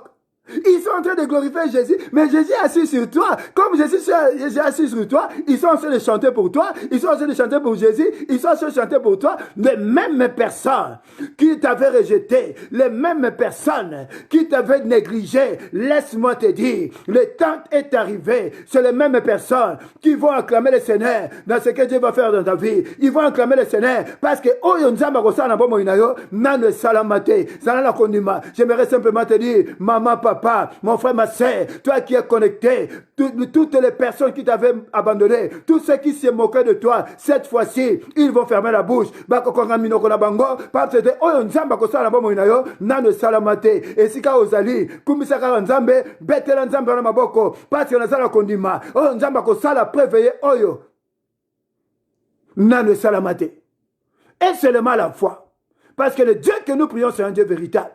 Ils sont en train de glorifier Jésus, mais Jésus est assis sur toi. Comme Jésus est assis sur toi, ils sont en train de chanter pour toi, ils sont en train de chanter pour Jésus, ils sont en train de chanter pour toi. Les mêmes personnes qui t'avaient rejeté, les mêmes personnes qui t'avaient négligé, laisse-moi te dire, le temps est arrivé. C'est les mêmes personnes qui vont acclamer le Seigneur dans ce que Dieu va faire dans ta vie. Ils vont acclamer le Seigneur parce que j'aimerais simplement te dire, maman, papa, mon frère, ma soeur, toi qui es connecté, toutes les personnes qui t'avaient abandonné, tous ceux qui se moquaient de toi, cette fois-ci, ils vont fermer la bouche. Parce que et seulement la foi. Parce que le Dieu que nous prions, c'est un Dieu véritable.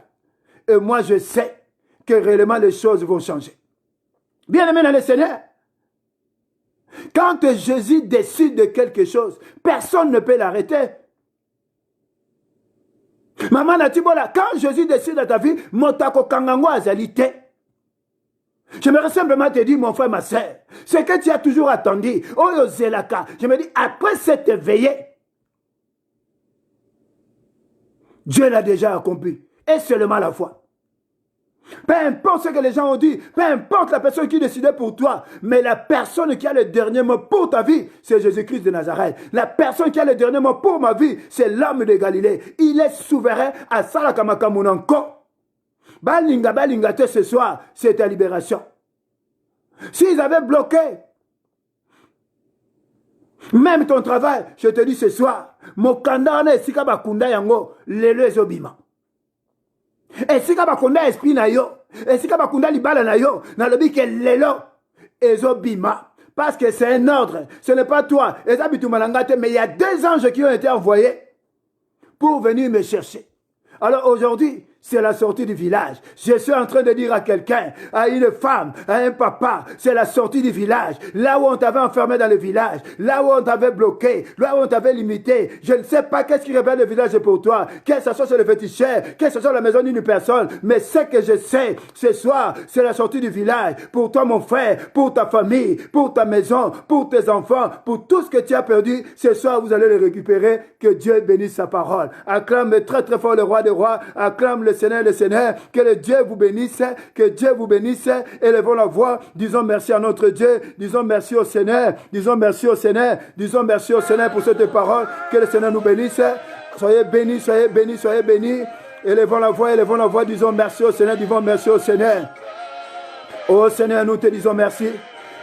Et moi, je sais que réellement les choses vont changer. Bien aimé dans le Seigneur, quand Jésus décide de quelque chose, personne ne peut l'arrêter. Maman Natibola, quand Jésus décide dans ta vie, Motako Kangango Azalité. J'aimerais simplement te dire, mon frère, ma soeur, ce que tu as toujours attendu, Oyo Zelaka, je me dis, après s'être éveillé, Dieu l'a déjà accompli. Et seulement la foi. Peu importe ce que les gens ont dit, peu importe la personne qui décidait pour toi, mais la personne qui a le dernier mot pour ta vie, c'est Jésus-Christ de Nazareth. La personne qui a le dernier mot pour ma vie, c'est l'homme de Galilée. Il est souverain à Salakamakamunanko. Balinga ce soir, c'est ta libération. S'ils avaient bloqué même ton travail, je te dis ce soir, Mokandane Sika Bakunda Yango, Lelo Ezobima. Et si bakunda esprit na yo, et si bakunda libala na yo, na lobi ke lelo ezobima, parce que c'est un ordre, ce n'est pas toi. Mais il y a 2 anges qui ont été envoyés pour venir me chercher. Alors aujourd'hui, c'est la sortie du village. Je suis en train de dire à quelqu'un, à une femme, à un papa, c'est la sortie du village. Là où on t'avait enfermé dans le village, là où on t'avait bloqué, là où on t'avait limité. Je ne sais pas qu'est-ce qui révèle le village pour toi, que ce soit sur le féticheur, que ce soit la maison d'une personne, mais ce que je sais, ce soir, c'est la sortie du village. Pour toi, mon frère, pour ta famille, pour ta maison, pour tes enfants, pour tout ce que tu as perdu, ce soir, vous allez le récupérer. Que Dieu bénisse sa parole. Acclame très très fort le roi des rois, acclame le le Seigneur, que le Dieu vous bénisse, que Dieu vous bénisse. Élevons la voix, disons merci à notre Dieu, disons merci au Seigneur, disons merci au Seigneur, disons merci au Seigneur pour cette parole, que le Seigneur nous bénisse. Soyez bénis, soyez bénis, soyez bénis. Élevons la voix, disons merci au Seigneur, disons merci au Seigneur. Oh Seigneur, nous te disons merci.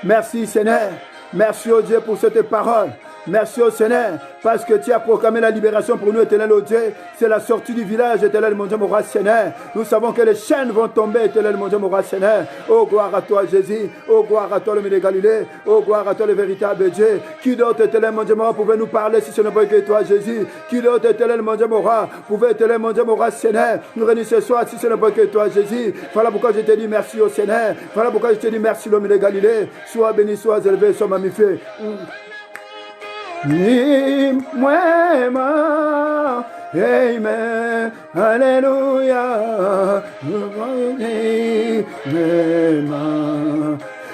Merci Seigneur. Merci au Dieu pour cette parole. Merci au Seigneur, parce que tu as proclamé la libération pour nous, éternel au Dieu. C'est la sortie du village, éternel mon Dieu, mon roi Seigneur. Nous savons que les chaînes vont tomber, éternel mon Dieu, mon roi Seigneur. Oh, gloire à toi, Jésus. Oh, gloire à toi, le milieu de Galilée. Oh, gloire à toi, le véritable Dieu. Qui d'autre, éternel mon Dieu, mon roi, pouvait nous parler si ce n'est pas que toi, Jésus? Qui d'autre, éternel mon Dieu, mon roi, pouvait, éternel mon Dieu, mon roi Seigneur, nous réunir ce soir si ce n'est pas que toi, Jésus? Voilà pourquoi je te dis merci au Seigneur. Voilà pourquoi je te dis merci, l'homme de Galilée. Sois béni, sois élevé, sois magnifié. Ni muema, amen, alléluia,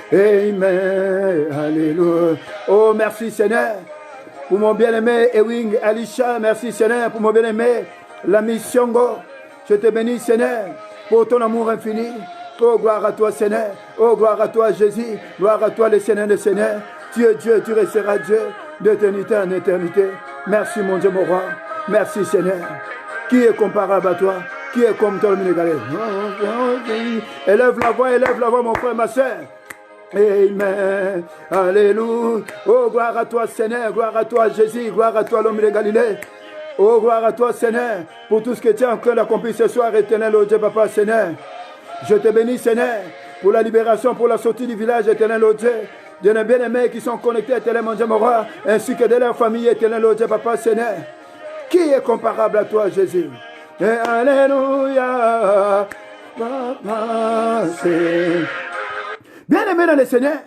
amen, alléluia. Oh, merci Seigneur pour mon bien-aimé Ewing Alisha, merci Seigneur pour mon bien-aimé l'ami Siongo. Je te bénis Seigneur pour ton amour infini. Oh, gloire à toi Seigneur, oh, gloire à toi Jésus, gloire à toi le Seigneur, le Seigneur. Tu es Dieu, tu resteras Dieu d'éternité en éternité. Merci mon Dieu, mon roi. Merci Seigneur. Qui est comparable à toi? Qui est comme toi, le Sénégalais? Élève la voix, mon frère, ma soeur. Amen. Alléluia. Oh, gloire à toi, Seigneur. Gloire à toi, Jésus. Gloire à toi, l'homme de Galilée. Oh, gloire à toi, Seigneur, pour tout ce que tu as encore accompli ce soir, éternel, oh Dieu, Papa, Seigneur. Je te bénis, Seigneur, pour la libération, pour la sortie du village, éternel, oh Dieu. De nos bien-aimés qui sont connectés, éternel, mon Dieu, mon roi, ainsi que de leur famille, éternel, oh Dieu, Papa, Seigneur. Qui est comparable à toi, Jésus? Et alléluia. Bien-aimés dans le Seigneur,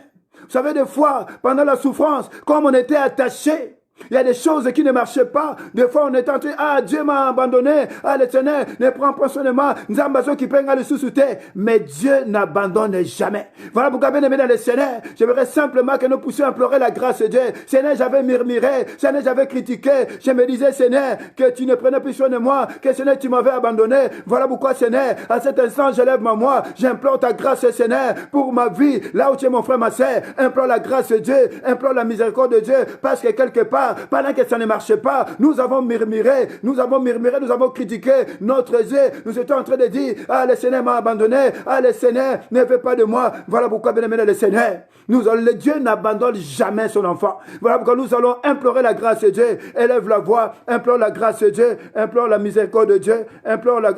vous savez, des fois, pendant la souffrance, comme on était attaché, il y a des choses qui ne marchaient pas. Des fois, on est en train, ah, Dieu m'a abandonné. Ah, le Seigneur ne prend pas soin de moi. Nous avons qui prennent le sous-souté. Mais Dieu n'abandonne jamais. Voilà pourquoi, bien aimé dans le Seigneur, j'aimerais simplement que nous puissions implorer la grâce de Dieu. Seigneur, j'avais murmuré. Seigneur, j'avais critiqué. Je me disais, Seigneur, que tu ne prenais plus soin de moi. Que Seigneur, tu m'avais abandonné. Voilà pourquoi, Seigneur, à cet instant, je lève ma voix. J'implore ta grâce, Seigneur, pour ma vie. Là où tu es mon frère, ma sœur, implore la grâce de Dieu. Implore la miséricorde de Dieu. Parce que quelque part, pendant que ça ne marchait pas, nous avons murmuré, nous avons critiqué notre Dieu. Nous étions en train de dire, ah, le Seigneur m'a abandonné, ah, le Seigneur ne veut pas de moi. Voilà pourquoi, bien aimé, le Seigneur, le Dieu n'abandonne jamais son enfant. Voilà pourquoi nous allons implorer la grâce de Dieu. Élève la voix, implore la grâce de Dieu, implore la miséricorde de Dieu, implore la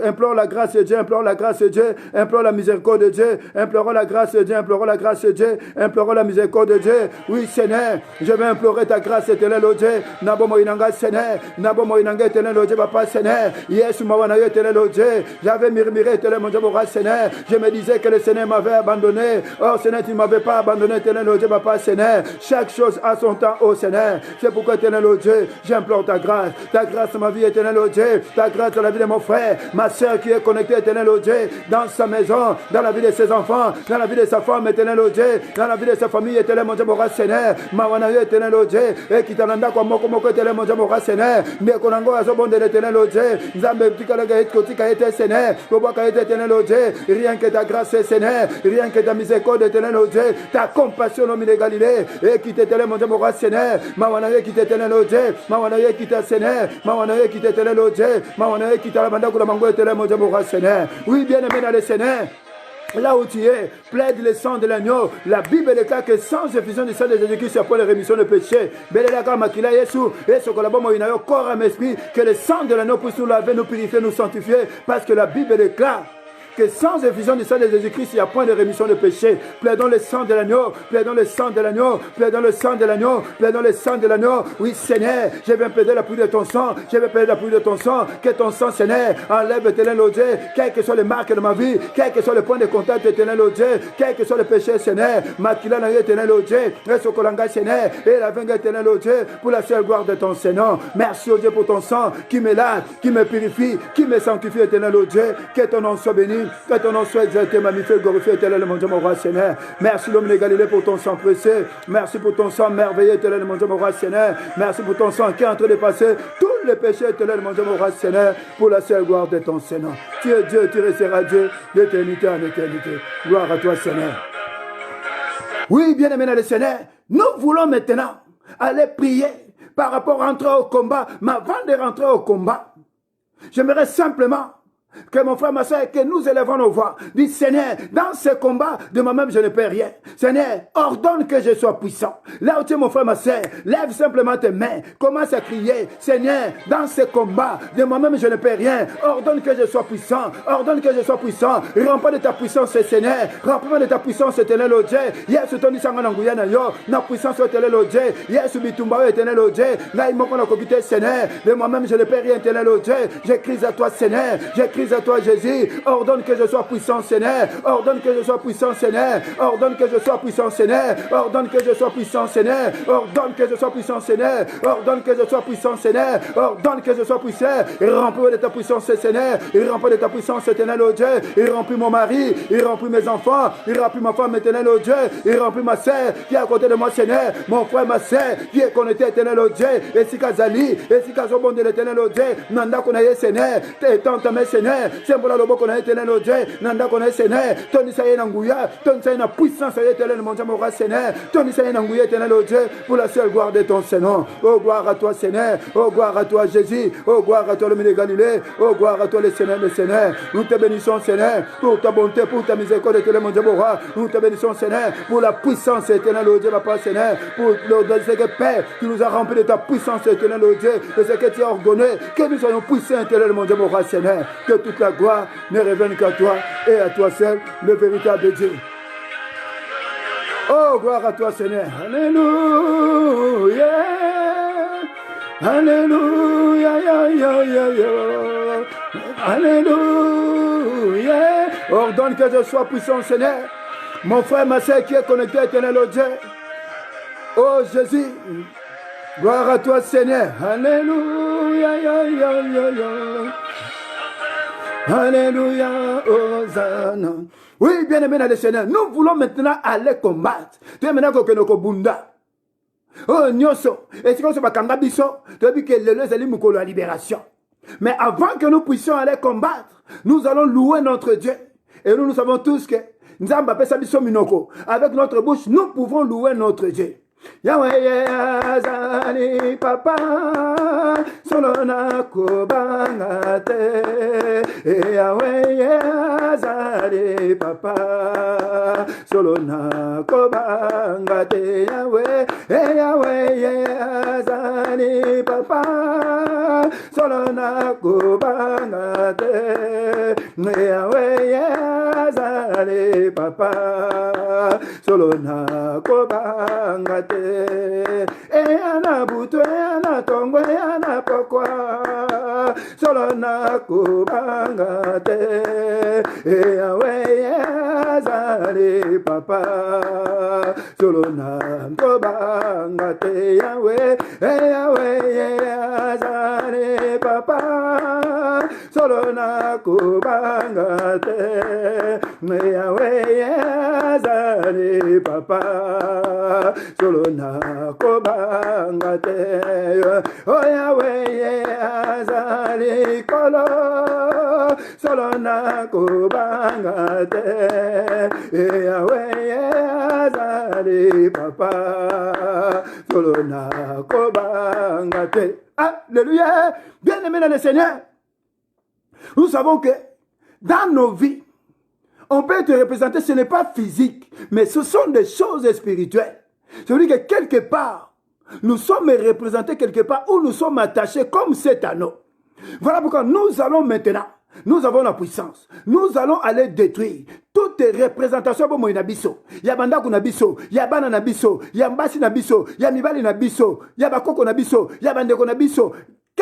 grâce de Dieu, implore la grâce de Dieu, implore la miséricorde de Dieu, implore la grâce de Dieu, implore la grâce de Dieu, implore la miséricorde de Dieu. Oui, Seigneur, je vais implorer ta grâce éternelle, oh Dieu. Nabomo inanga Seigneur, Nabomo inanga éternel, oh Dieu, Papa Seigneur. Yes, Mawanayo éternel, oh Dieu. J'avais murmuré éternel, mon Dieu, mon roi Seigneur. Je me disais que le Seigneur m'avait abandonné. Oh Seigneur, tu ne m'avais pas abandonné éternel, oh Dieu, Papa Seigneur. Chaque chose a son temps, oh Seigneur. C'est pourquoi éternel, oh Dieu, j'implore ta grâce dans ma vie éternelle, oh Dieu. Ta grâce dans la vie de mon frère, ma soeur qui est connectée éternel, oh Dieu. Dans sa maison, dans la vie de ses enfants, dans la vie de sa femme éternel, oh Dieu. Dans la vie de sa famille éternel, mon Dieu, mon roi Seigneur. Mawanayo éternel, oh Dieu. Et qui t'en kwa moko éternel, mon Dieu, mon roi Seigneur. Mais qu'on en a bon de l'éternel, oh Dieu. Nzambe petit été Seigneur. Éternel, oh Dieu. Rien que ta grâce, Seigneur. Rien que ta miséricorde, éternel, oh Dieu. Ta compassion, l'homme de Galilée. Et qui t'éternel, mon Dieu, mon roi Seigneur. Mawanaye qui t'éternel, oh Dieu. Mawanaye qui t'a Seigneur. Mawanaye qui t'éternel, oh Dieu. Mawanaye qui t'a la banda la mango éternel, mon Dieu, mon roi Seigneur. Oui, bien aimé dans le Seigneur. Là où tu es, plaide le sang de l'agneau. La Bible déclare que sans effusion du sang de Jésus-Christ, il n'y a pas de rémission de péché. Corps à esprit, que le sang de l'agneau puisse nous laver, nous purifier, nous sanctifier. Parce que la Bible déclare que sans effusion du sang de Jésus-Christ, il n'y a point de rémission de péché. Plaidons le sang de l'agneau, plaidons le sang de l'agneau, plaidons le sang de l'agneau, plaidons le sang de l'agneau. Oui, Seigneur, je vais plaider la pluie de ton sang, je vais plaider la pluie de ton sang, que ton sang, Seigneur, enlève éternel, oh Dieu, quelles que soient les marques de ma vie, quel que soit le point de contact éternel, oh Dieu, quel que soit le péché, Seigneur, makila na éternel, oh Dieu, reste au kolanga, Seigneur, et la vaingue éternel, oh Dieu, pour la seule gloire de ton Seigneur. Merci, oh Dieu, pour ton sang qui me lave, qui me purifie, qui me sanctifie, éternel, oh Dieu, que ton nom soit béni. béni, que ton nom soit exalté, magnifié, glorifié, éternel, mon Dieu, mon roi, Seigneur. Merci, l'homme de Galilée, pour ton sang précieux. Merci pour ton sang merveilleux, éternel, mon Dieu, mon roi, Seigneur. Merci pour ton sang qui est en train de passer tous les péchés, éternel, mon Dieu, mon roi, Seigneur, pour la seule gloire de ton Seigneur. Tu es Dieu, tu resteras Dieu, d'éternité en éternité. Gloire à toi, Seigneur. Oui, bien-aimé dans le Seigneur, nous voulons maintenant aller prier par rapport à rentrer au combat. Mais avant de rentrer au combat, j'aimerais simplement que mon frère, ma soeur, que nous élevons nos voix. Dis, Seigneur, dans ce combat, de moi-même, je ne peux rien. Seigneur, ordonne que je sois puissant. Là où tu es, mon frère, ma soeur, lève simplement tes mains. Commence à crier, Seigneur, dans ce combat, de moi-même, je ne peux rien. Ordonne que je sois puissant. Ordonne que je sois puissant. Remplis de ta puissance, Seigneur. Remplis de ta puissance, éternel, oh Dieu. Yes, ton disanga n'angouya yo. Na puissance, éternel, oh Dieu. Yes, bitumba, éternel, oh Dieu. Là, il manque la copité, Seigneur. De moi-même, je ne peux rien, éternel, oh Dieu. Je crie à toi, Seigneur. Je crie à toi, Jésus. Ordonne que je sois puissant, Seigneur. Ordonne que je sois puissant, Seigneur. Ordonne que je sois puissant, Seigneur. Ordonne que je sois puissant, Seigneur. Ordonne que je sois puissant, Seigneur. Ordonne que je sois puissant, Seigneur. Ordonne que je sois puissant. Et remplis de ta puissance, Seigneur. Et remplis de ta puissance, éternel, oh Dieu. Et remplis mon mari. Et remplis mes enfants. Et remplis ma femme, éternel, oh Dieu. Et remplis ma sœur qui est à côté de moi, Seigneur. Mon frère, ma sœur qui est connecté, éternel, oh Dieu. Et si Kazali. Et si Kazobon de l'éternel, oh Dieu. Nanda konaye, Seigneur. T'étends ta main, Seigneur. Sembola lobo konaye, éternel, oh Dieu. Nanda konaye, Seigneur. Toni saye nanguya. Toni saye na puissance, éternel, mon Dieu, mon roi, Seigneur. Toni saye nanguya, éternel, oh Dieu. Pour la seule gloire de ton Seigneur. Oh, gloire à toi, Seigneur. Oh, gloire à toi, Jésus. Oh, gloire à toi, le milieu de Galilée. Oh, gloire à toi, le Seigneur, le Seigneur. Nous te bénissons, Seigneur, pour ta bonté, pour ta miséricorde, éternel, mon Dieu, mon roi. Nous te bénissons, Seigneur, pour la puissance, éternel, oh Dieu, papa, Seigneur. Pour ce que Père, tu nous as rempli de ta puissance, éternel, oh Dieu. De ce que tu as ordonné, que nous soyons puissants, éternel, mon Dieu, mon roi, Seigneur. Que toute la gloire ne revienne qu'à toi et à toi seul, le véritable Dieu. Oh, gloire à toi, Seigneur. Alléluia. Alléluia. Alléluia. Ordonne que je sois puissant, Seigneur. Mon frère, ma soeur qui est connecté, éternel, oh Dieu. Oh, Jésus. Gloire à toi, Seigneur. Alléluia. Alléluia. Hosanna. Oui, bien aimé dans le Seigneur, nous voulons maintenant aller combattre. Tu es maintenant que bunda. Oh, nyoso. Et si on se bat kanga biso, tu as vu que le lezali mukolo la libération. Mais avant que nous puissions aller combattre, nous allons louer notre Dieu. Et nous savons tous que Nzamba pesa biso minoko. Avec notre bouche, nous pouvons louer notre Dieu. Yahweh azali papa solona kubangate Yahweh azali papa solona kubangate Yahweh azali papa solona kubangate Yahweh azali papa solona kubangate Eana buto, eana tongo, eana pokwa Solona kubangate Yahweh azali papa Solona kubangate Yahweh azali papa Solona kubangate Yahweh azali papa Solona kubangate Oh Yahweh azali kolo Solona kubangate Yahweh azali papa Solona kubangate. Alléluia. Bien-aimés dans le Seigneur, nous savons que dans nos vies, on peut être représenté, ce n'est pas physique, mais ce sont des choses spirituelles. Ça veut dire que quelque part, nous sommes représentés quelque part où nous sommes attachés comme cet anneau. Voilà pourquoi nous allons maintenant, nous avons la puissance, nous allons aller détruire toutes les représentations pour moi nabiso. Ya bandaku nabiso, ya bana nabiso, ya mbasi nabiso, ya mibali nabiso, ya bakoko nabiso, ya bandeko nabiso.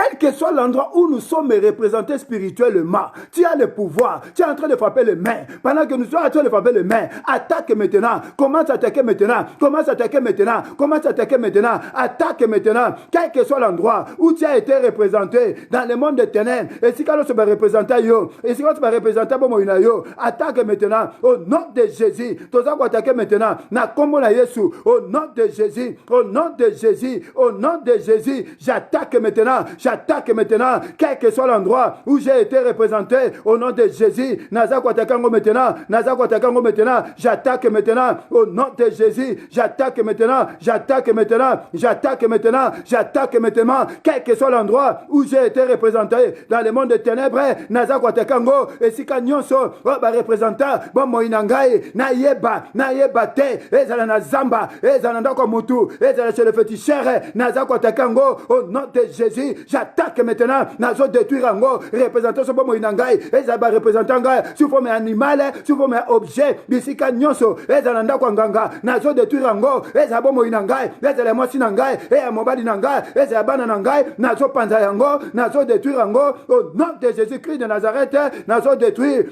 quel que soit l'endroit où nous sommes représentés spirituellement, tu as le pouvoir, tu es en train de frapper les mains. Pendant que nous sommes en train de frapper les mains, attaque maintenant, commence à attaquer maintenant, commence à attaquer maintenant, commence à attaquer maintenant, attaque maintenant, quel que soit l'endroit où tu as été représenté dans le monde des ténèbres. Et si quand on se va représenter yo, et si quand on se va représenter yo, attaque maintenant, au nom de Jésus, tu dois attaquer maintenant, na kombo na Yesu, au nom de Jésus, au nom de Jésus, au nom de Jésus, j'attaque maintenant, quel que soit l'endroit où j'ai été représenté, au nom de Jésus, naza kwatakango maintenant, j'attaque maintenant, au nom de Jésus, j'attaque maintenant, quel que soit l'endroit où j'ai été représenté dans le monde des ténèbres, naza kwatakango, et si kanyonso, ba représentant, bon moinangai, na yeba te, ezala na zamba, ezala ndako mutu, ezala chez le féticheur, naza kwatakango, au nom de Jésus, j'attaque maintenant, nazo détruire ango, représentant ce bon moinangai, ezala ba représentant ngai, sous forme animal, sous forme objet, bisika nyonso, ezala ndako nganga, nazo détruire ango, ezala bon moinangai, ezala mwasi nangai, et mobali nangai, ezala bana nangai, nazo panza yango, nazo détruire ango, au nom de Jésus-Christ de Nazareth, nazo détruire,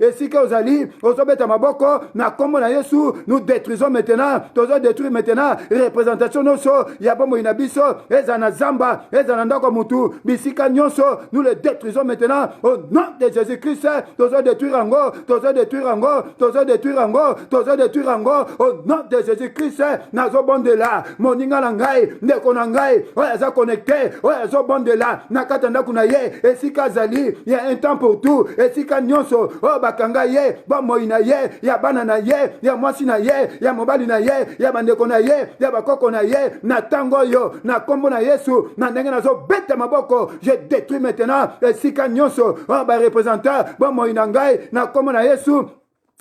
et si que vous allez, ozobeta maboko, na kombo na Yesu, nous détruisons maintenant, tozo détruire maintenant, représentation noso, yabomo inabiso, ezana zamba, ezana ndako mutu, bisika nyonso, nous le détruisons maintenant, au nom de Jésus-Christ, tozo détruire ango, au nom de Jésus-Christ, nazo bonde la, moninga nangai, ndeko nangai, oyaza connecté, oyazo bonde la, nakata ndako na ye, esika zali, il y a un temps pour tout, esika nyonso, oh bakanga ye, ba moina ye, ya bana na ye, ya mwasi na ye, ya mobali na ye, ya bandeko na ye, ya bakoko na ye, na tango yo, na kombo na Yesu, na ndenge nazo bete maboko, je détruis maintenant, esika nyonso, oh ba représentant, ba moina ngai, na kombo na Yesu,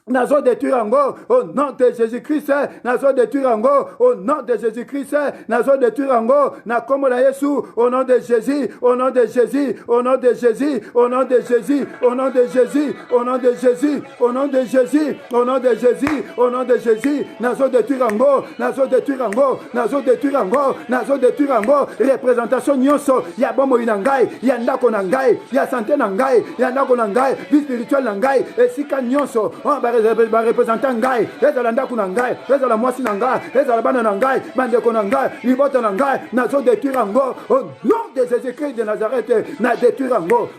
nazo détruire ango, au nom de Jésus-Christ, nazo détruire ango, au nom de Jésus-Christ, nazo détruire ango, na komo la Yesu, au nom de Jésus, au nom de Jésus, au nom de Jésus, au nom de Jésus, au nom de Jésus, au nom de Jésus, au nom de Jésus, au nom de Jésus, au nom de Jésus, nazo détruire ango, nazo détruire ango, nazo détruire ango, nazo détruire ango, représentation nyonso, ya bomo inangai, ya ndako nangai, ya santé nangai, ya ndako nangai, vie spirituelle nangai, esika nyonso, ba représentant ngai, ezala ndako na ngai, ezala mwasi na ngai, ezala bana na ngai, bandeko na ngai, libota na ngai, nazo détruire ango, au nom de Jésus-Christ de Nazareth, na détruire ango,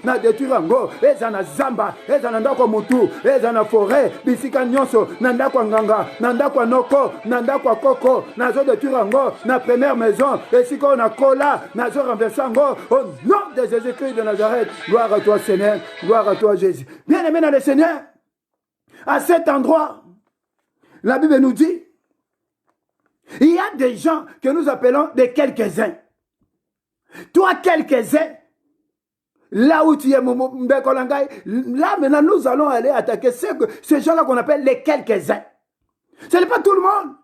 ezala na zamba, ezala ndako mutu, ezala na forêt, bisika nyonso, na ndako nganga, na ndako noko, na ndako koko, nazo détruire ango, na première maison, esika na kola, nazo renverser ango, au nom de Jésus-Christ de Nazareth. Gloire à toi Seigneur, gloire à toi Jésus. Bien aimé dans le Seigneur, à cet endroit, la Bible nous dit, il y a des gens que nous appelons des quelques-uns. Toi, quelques-uns, là où tu es, là maintenant nous allons aller attaquer ces gens-là qu'on appelle les quelques-uns. Ce n'est pas tout le monde.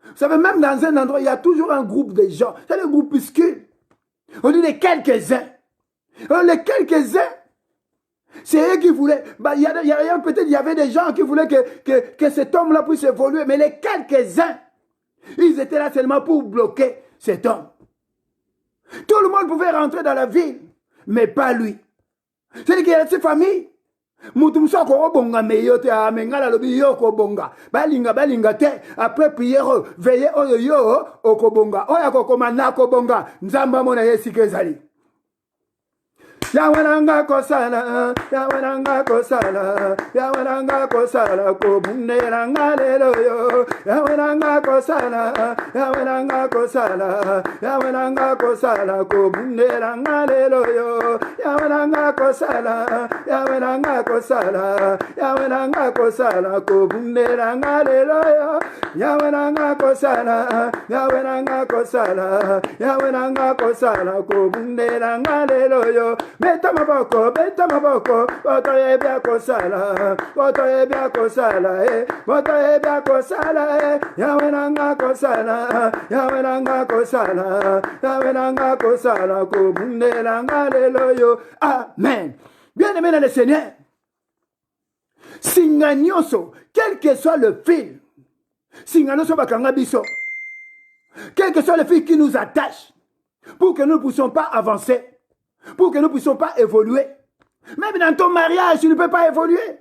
Vous savez, même dans un endroit, il y a toujours un groupe de gens. C'est le groupuscule. On dit les quelques-uns. Alors, les quelques-uns, c'est eux qui voulaient. Bah, peut-être il y avait des gens qui voulaient que cet homme-là puisse évoluer, mais les quelques-uns, ils étaient là seulement pour bloquer cet homme. Tout le monde pouvait rentrer dans la ville, mais pas lui. C'est-à-dire qu'il y a ses familles. Mutumso ko bonga meyote amengala lobi yo ko bonga balinga te après prière veiller oyo okobonga oya kokomana ko bonga nzamba mona yesikezali. Yawananga kosala, yawananga kosala, yawananga kosala, kobunderanga lelo yo. Yawananga kosala, yawananga kosala, yawananga kosala, kobunderanga lelo yo. Yawananga kosala, yawananga kosala, yawananga kosala, kobunderanga lelo yo. Yawananga kosala, yawananga kosala, yawananga kosala, kobunderanga lelo yo. Beta maboko, boto ebya kosala, boto ebya kosala, yawenanga kosala, yawenanga kosala, yawenanga kosala, kobundelanga lelo yo. Amen. Bien aimé dans le Seigneur, singa nyonso, quel que soit le fil, singa nyonso bakanga biso, quel que soit le fil qui nous attache, pour que nous ne puissions pas avancer, pour que nous ne puissions pas évoluer. Même dans ton mariage, tu ne peux pas évoluer.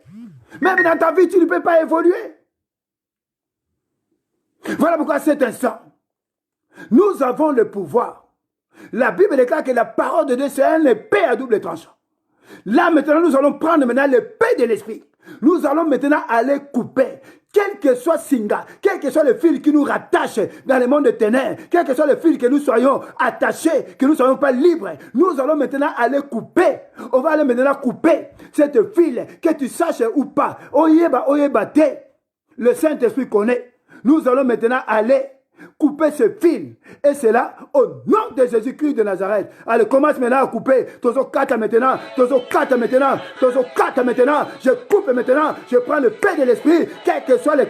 Même dans ta vie, tu ne peux pas évoluer. Voilà pourquoi à cet instant, nous avons le pouvoir. La Bible déclare que la parole de Dieu, c'est une épée à double tranchant. Là, maintenant, nous allons prendre l'épée de l'esprit. Nous allons maintenant aller couper, quel que soit Singa, quel que soit le fil qui nous rattache dans le monde des ténèbres, quel que soit le fil que nous soyons attachés, que nous ne soyons pas libres, nous allons maintenant aller couper. On va aller maintenant couper cette fil, que tu saches ou pas. Oyeba, le Saint-Esprit connaît. Nous allons maintenant aller couper ce fil. Et c'est là, au nom de Jésus-Christ de Nazareth. Allez, commence maintenant à couper. Tozo kata maintenant. Je coupe maintenant. Je prends le paix de l'esprit. Quel que soit les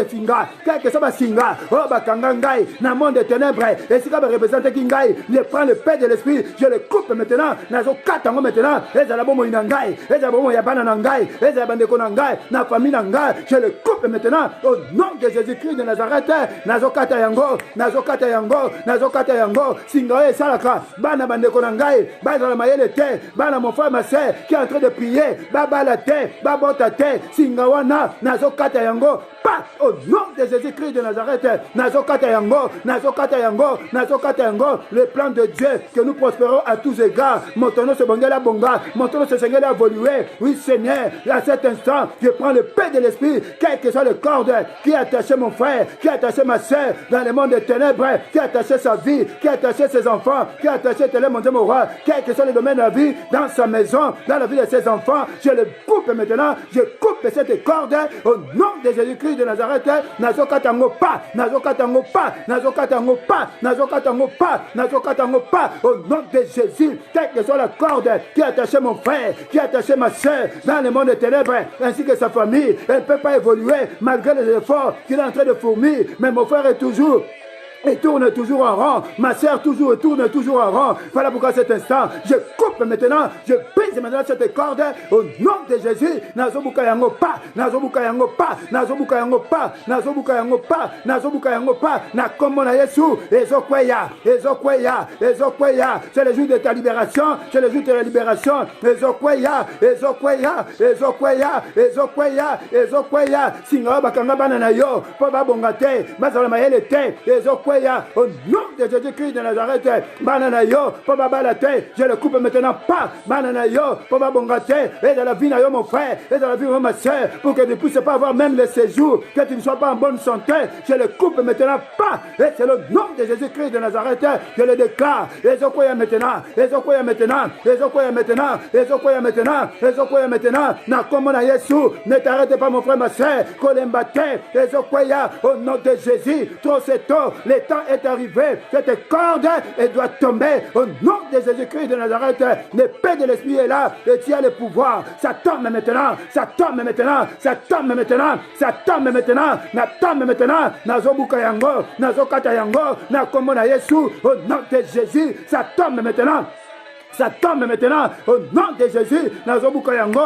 fingers, quel que soit ma singa. Oh, bakangangai. Dans le monde des ténèbres. Et si ça représente kingai, je prends le paix de l'esprit. Je le coupe maintenant. Nazo kata maintenant. Et ça la bomo inangai. Et ça bomo yabana nangai. Et ça bandeko nangai. Na famille nangai. Je le coupe maintenant. Au nom de Jésus-Christ de Nazareth. Nazo kata nazokata yango singa esalaka bana bandeko na ngai bazala mayele te bana mon frère ma sœur qui est en train de prier babala te babota te singa wana nazokata yango pas au nom de Jésus-Christ de Nazareth nazokata yango le plan de Dieu que nous prospérons à tous égards montono se bongela bonga montono se sengela évoluer oui Seigneur à cet instant je prends le paix de l'esprit quel que soit le corde qui a attaché mon frère qui a attaché ma sœur dans le monde des ténèbres, qui a attaché sa vie, qui a attaché ses enfants, qui a attaché mon Dieu, mon roi, quel que soit le domaine de la vie, dans sa maison, dans la vie de ses enfants, je le coupe maintenant, je coupe cette corde au nom de Jésus-Christ de Nazareth, nazokatango pas, au nom de Jésus, quelle que soit la corde qui a attaché mon frère, qui a attaché ma soeur, dans le monde des ténèbres, ainsi que sa famille, elle ne peut pas évoluer malgré les efforts qu'il est en train de fournir, mais mon frère est toujours et tourne toujours en rang. Ma sœur tourne toujours en rang. Voilà pourquoi à cet instant, je coupe maintenant, je brise maintenant cette corde au nom de Jésus. Nazobuka yango pa, na komo na Yesu, ezokweya. C'est le jour de ta libération, c'est le jour de la libération. Ezokweya. Singa bakanga bana na yo, po babongate, bazala mayele te, au nom de Jésus-Christ de Nazareth, banana yo, papa balate, je le coupe maintenant pas, banana yo, papa bongate, et dans la vie de mon frère, et dans la vie de ma soeur, pour que tu ne puisses pas avoir même le séjour, que tu ne sois pas en bonne santé, je le coupe maintenant pas, et c'est le nom de Jésus-Christ de Nazareth, je le déclare, ezokoya maintenant, na comme na Yesu, ne t'arrête pas mon frère, ma soeur, kolembate, ezokoya, au nom de Jésus, trop c'est tôt, le temps est arrivé, cette corde, elle doit tomber au nom de Jésus-Christ de Nazareth. L'épée de l'esprit est là et tu as le pouvoir. Ça tombe maintenant. Nazobuka yango, nazokata yango, na komo na Yesu, au nom de Jésus, ça tombe maintenant. Ça tombe maintenant au nom de Jésus. Nazobuka yango,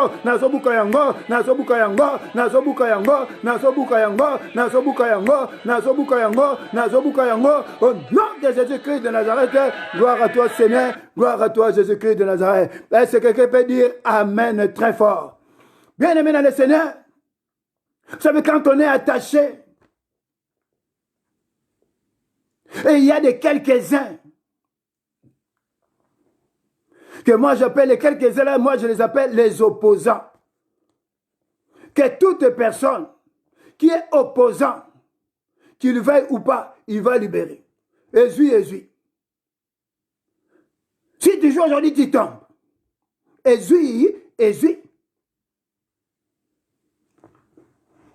au nom de Jésus-Christ de Nazareth. Gloire à toi Seigneur, gloire à toi Jésus-Christ de Nazareth. Est-ce que quelqu'un peut dire Amen très fort? Bien aimé dans le Seigneur, vous savez quand on est attaché, et il y a des quelques-uns que moi j'appelle les quelques-uns là, moi je les appelle les opposants. Que toute personne qui est opposant, qu'il veuille ou pas, il va libérer. Esui. Si tu joues aujourd'hui, tu tombes. Esui.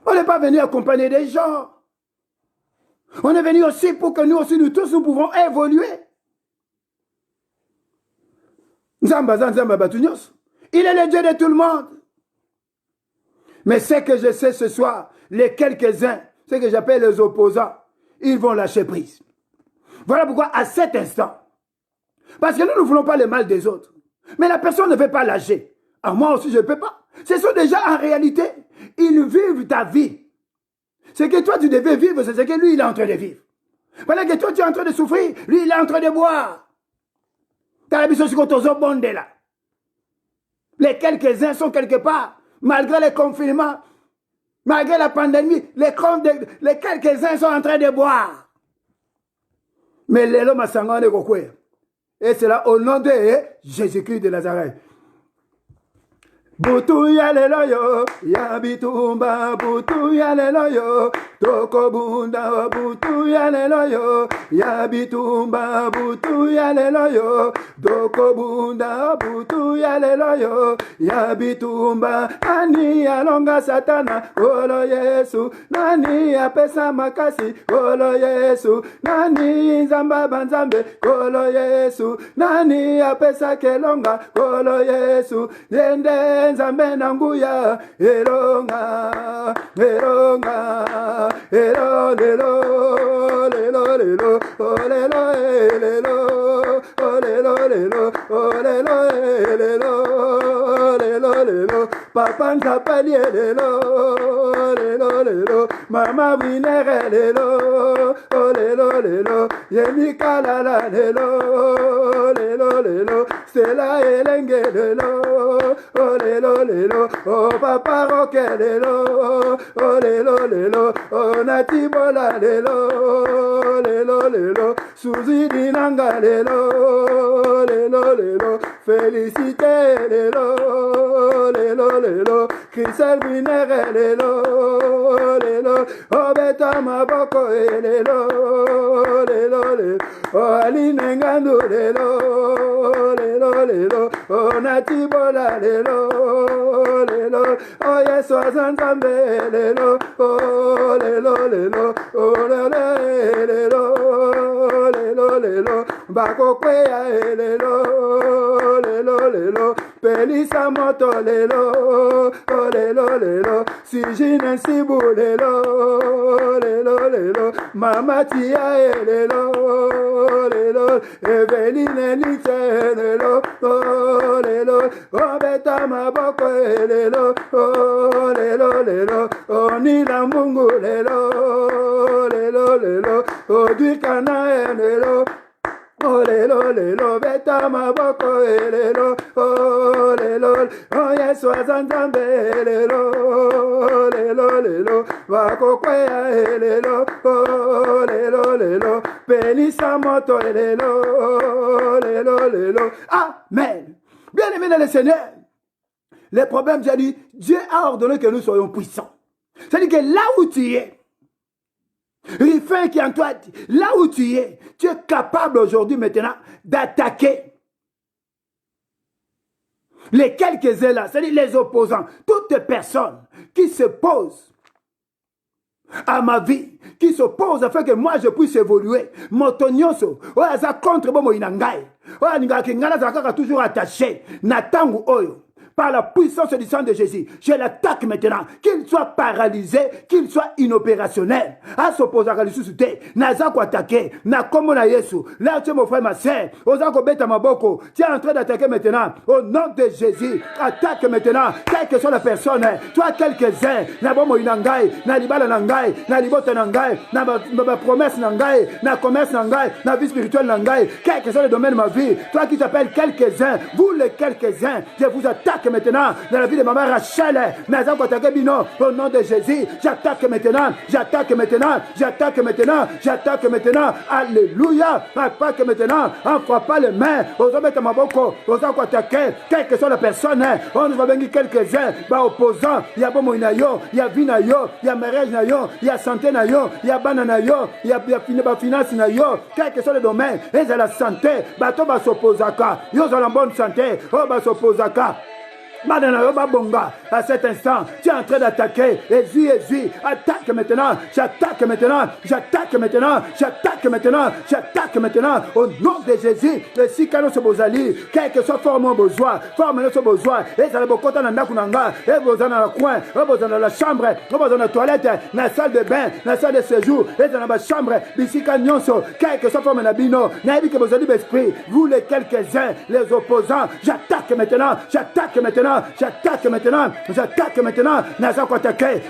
On n'est pas venu accompagner des gens. On est venu aussi pour que nous aussi, nous tous, nous pouvons évoluer. Il est le Dieu de tout le monde. Mais ce que je sais ce soir, les quelques-uns, ce que j'appelle les opposants, ils vont lâcher prise. Voilà pourquoi à cet instant, parce que nous ne voulons pas le mal des autres, mais la personne ne veut pas lâcher. Ah, moi aussi je ne peux pas. Ce sont déjà en réalité, ils vivent ta vie. Ce que toi tu devais vivre, c'est ce que lui il est en train de vivre. Voilà que toi tu es en train de souffrir, lui il est en train de boire. Les quelques-uns sont quelque part, malgré les confinements, malgré la pandémie, les quelques-uns sont en train de boire. Mais les hommes sont de kokwe. Et c'est là au nom de Jésus-Christ de Nazareth. Butu ya lelo yo, ya bitumba, butu ya lelo yo, toko bunda, butu ya lelo yo, ya bitumba, butu ya lelo yo, toko bunda, butu ya lelo yo, ya bitumba, nani alonga satana, olo Yesu, nani apesa makasi, olo Yesu, nani nzamba banzambe, olo Yesu, nani apesa kelonga, olo Yesu, nende nzambe nanguya elonga elonga elo lelo lelo lelo olelo lelo olelo lelo olelo lelo lelo lelo papa nzapali lelo lelo lelo mama winere lelo olelo lelo yemikala la lelo lelo lelo sela elenge lelo olelo lelo oh papa roke lelo olelo lelo oh natibola lelo lelo lelo suzi dinanga lelo lelo lelo félicité lelo lelo lelo Christelle Binere lelo lelo oh beta maboko lelo lelo lelo oh Aline Ngandu lelo lelo lelo oh natibola lelo lelo oh yes wazanzambe lelo oh lelo lelo oh lelo lelo lelo bakokweya lelo lelo lelo pelisa moto lelo oh lelo lelo sijine sibu lelo lelo lelo mama tia lelo lelo Eveline Niche lelo oh lelo oh beta maboko lelo oh lelo lelo oh nila mungu lelo lelo lelo oh duikana lelo oh lelo lelo beta maboko lelo oh lelo oh yesu azanzambe lelo lelo lelo bakokweya lelo oh lelo lelo pelisa moto lelo lelo lelo amen. Bien aimé dans le Seigneur, les problèmes, j'ai dit, Dieu a ordonné que nous soyons puissants. C'est-à-dire que là où tu es, Rifin qui en toi, là où tu es capable aujourd'hui maintenant d'attaquer les quelques-uns là, c'est-à-dire les opposants, toutes personnes qui se posent à ma vie, qui s'opposent afin que moi je puisse évoluer. Motonyoso, ça contre bon inangai. Toujours attaché. Natangu oyo. Par la puissance du sang de Jésus, je l'attaque maintenant. Qu'il soit paralysé, qu'il soit inopérationnel. À s'opposer à la ressuscité, naza ko attaquer, na komo na Yesu. Là tu es mon frère, ma soeur, ozako beta maboko. Tu es en train d'attaquer maintenant. Au nom de Jésus, attaque maintenant. Quelle que soit la personne, toi quelques-uns, na bomo inangai, na libala nangai, na libota nangai, na ma promesse nangai, na commerce nangai, na vie spirituelle nangai. Quel que soit le domaine de ma vie, toi qui t'appelles quelques-uns, vous les quelques-uns, je vous attaque maintenant dans la vie de maman Rachel, au nom de Jésus, j'attaque maintenant, j'attaque maintenant, j'attaque maintenant, j'attaque maintenant, alléluia, attaque maintenant, en frappant les mains, aux hommes de Maboko, aux hommes attaquer, quelle que soit la personne, on va venir quelques-uns, opposants, il y a bon inayo, il y a vie nayo, il y a mariage nayo, il y a santé nayo, il y a banana nayo, il y a finance nayo, quel que soit le domaine, et c'est la santé, bateau va s'opposer à quoi, ils ont la bonne santé, on va s'opposer à quoi. À cet instant, tu es en train d'attaquer. Jésus, attaque maintenant. J'attaque maintenant. J'attaque maintenant. J'attaque maintenant. J'attaque maintenant. Au nom de Jésus, le sikano se bozali, quel que soit forme besoin, forme ce besoin. Et ça le bokota na ndakunanga. Et vous en dans le coin. Et vous en dans la chambre. Et vous dans la toilette. Dans la salle de bain. Dans la salle de séjour. Et dans la chambre. Bisika nyonso. Quel que soit forme nabino. Naïbi que vous allez l'esprit. Vous les quelques-uns, les opposants. J'attaque maintenant. J'attaque maintenant. J'attaque maintenant, j'attaque maintenant, Nazako attaqué,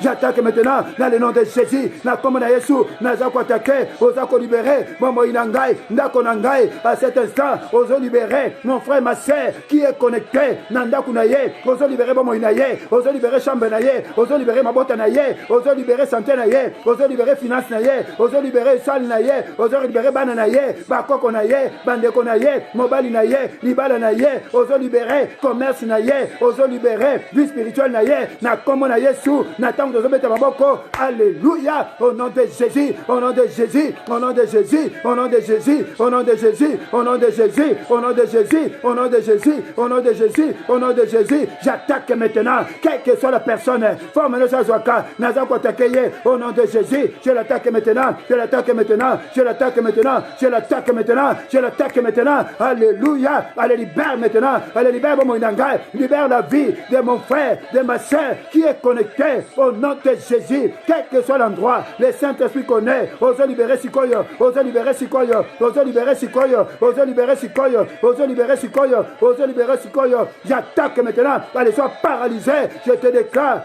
j'attaque maintenant, dans le nom de Jésus, Nakomo na Yesu, Nazako attaqué, Ozako libéré, libérer Momo Inangai, Ndako Nangai, à cet instant, oso libérer mon frère, ma soeur qui est connecté, Nandaku Naye, oso libérer Momo Inaye, oso libérer Chambe Naye, oso libérer Mabota Naye, oso libérer Santé Naye, oso libérer Finance Naye, oso libérer Sal Naye, oso libérer Bana Naye, Bakoko Naye, Bandeko Naye, Mobali Naye, Libala Naye, oso libérer Commerce Naye, oso libérer vie spirituelle Naye, Nakomo Naye Sou, Natang de Zobeta Maboko, Alléluia, au nom de Jésus, au nom de Jésus, au nom de Jésus, au nom de Jésus, au nom de Jésus, au nom de Jésus, au nom de Jésus, au nom de Jésus, au nom de Jésus, au nom de Jésus, j'attaque maintenant, quelle que soit la personne, forme de sa joie, Nazako Takeye, au nom de Jésus, je l'attaque maintenant, je l'attaque maintenant, je l'attaque maintenant, je l'attaque maintenant, je l'attaque maintenant, alléluia, elle libère maintenant, elle libère mon inangai, libère la vie de mon frère, de ma soeur qui est connecté au nom de Jésus, quel que soit l'endroit, le Saint-Esprit connaît, ose libérer Sikoyo, ose libérer Sikoyo, ose libérer Sikoyo, ose libérer Sikoyo, ose libérer Sikoyo, ose libérer Sikoyo, j'attaque maintenant, allez, sois paralysé, je te déclare,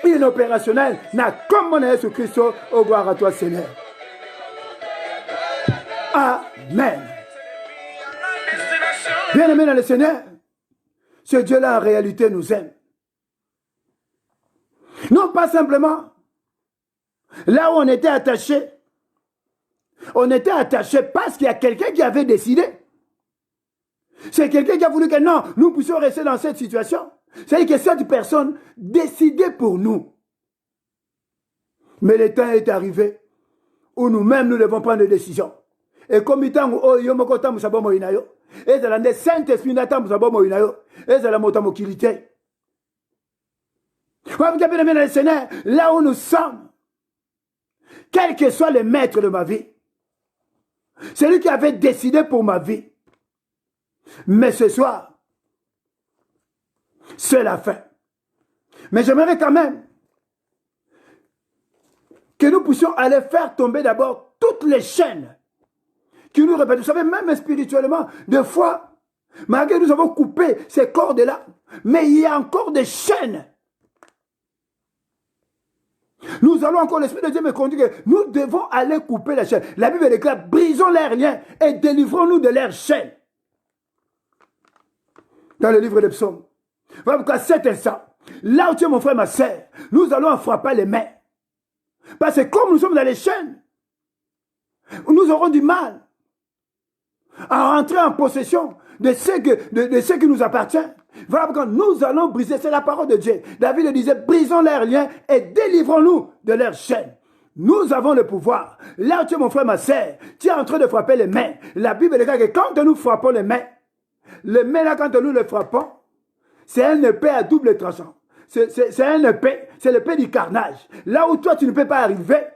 inopérationnel, n'a comme mon Jésus-Christ, au gloire à toi Seigneur. Amen. Bien-aimé dans le Seigneur, ce Dieu-là en réalité nous aime. Non pas simplement là où on était attaché parce qu'il y a quelqu'un qui avait décidé. C'est quelqu'un qui a voulu que non, nous puissions rester dans cette situation. C'est-à-dire que cette personne décidait pour nous. Mais le temps est arrivé où nous-mêmes nous devons prendre des décisions. Et comme il y a et dans le Saint-Esprit et dans la motamokilité. Là où nous sommes, quel que soit le maître de ma vie, celui qui avait décidé pour ma vie, mais ce soir, c'est la fin. Mais j'aimerais quand même que nous puissions aller faire tomber d'abord toutes les chaînes qui nous répètent. Vous savez, même spirituellement, des fois, malgré nous avons coupé ces cordes-là, mais il y a encore des chaînes. Nous allons encore, l'Esprit de Dieu me conduit que nous devons aller couper les chaînes. La Bible déclare, brisons leurs liens et délivrons-nous de leurs chaînes. Dans le livre des psaumes. Voilà pourquoi à cet instant, là où tu es mon frère, ma soeur, nous allons en frapper les mains. Parce que comme nous sommes dans les chaînes, nous aurons du mal à rentrer en possession de ce qui nous appartient. Voilà pourquoi nous allons briser, c'est la parole de Dieu. David disait, brisons leurs liens et délivrons-nous de leurs chaînes. Nous avons le pouvoir. Là où tu es mon frère, ma soeur, tu es en train de frapper les mains. La Bible dit que quand nous frappons les mains là, quand nous les frappons, c'est un épée à double tranchant. C'est un épée, c'est l'épée du carnage. Là où toi, tu ne peux pas arriver,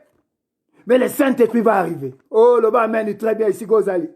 mais le Saint-Esprit va arriver. Oh, le bas mène très bien ici, Gozali.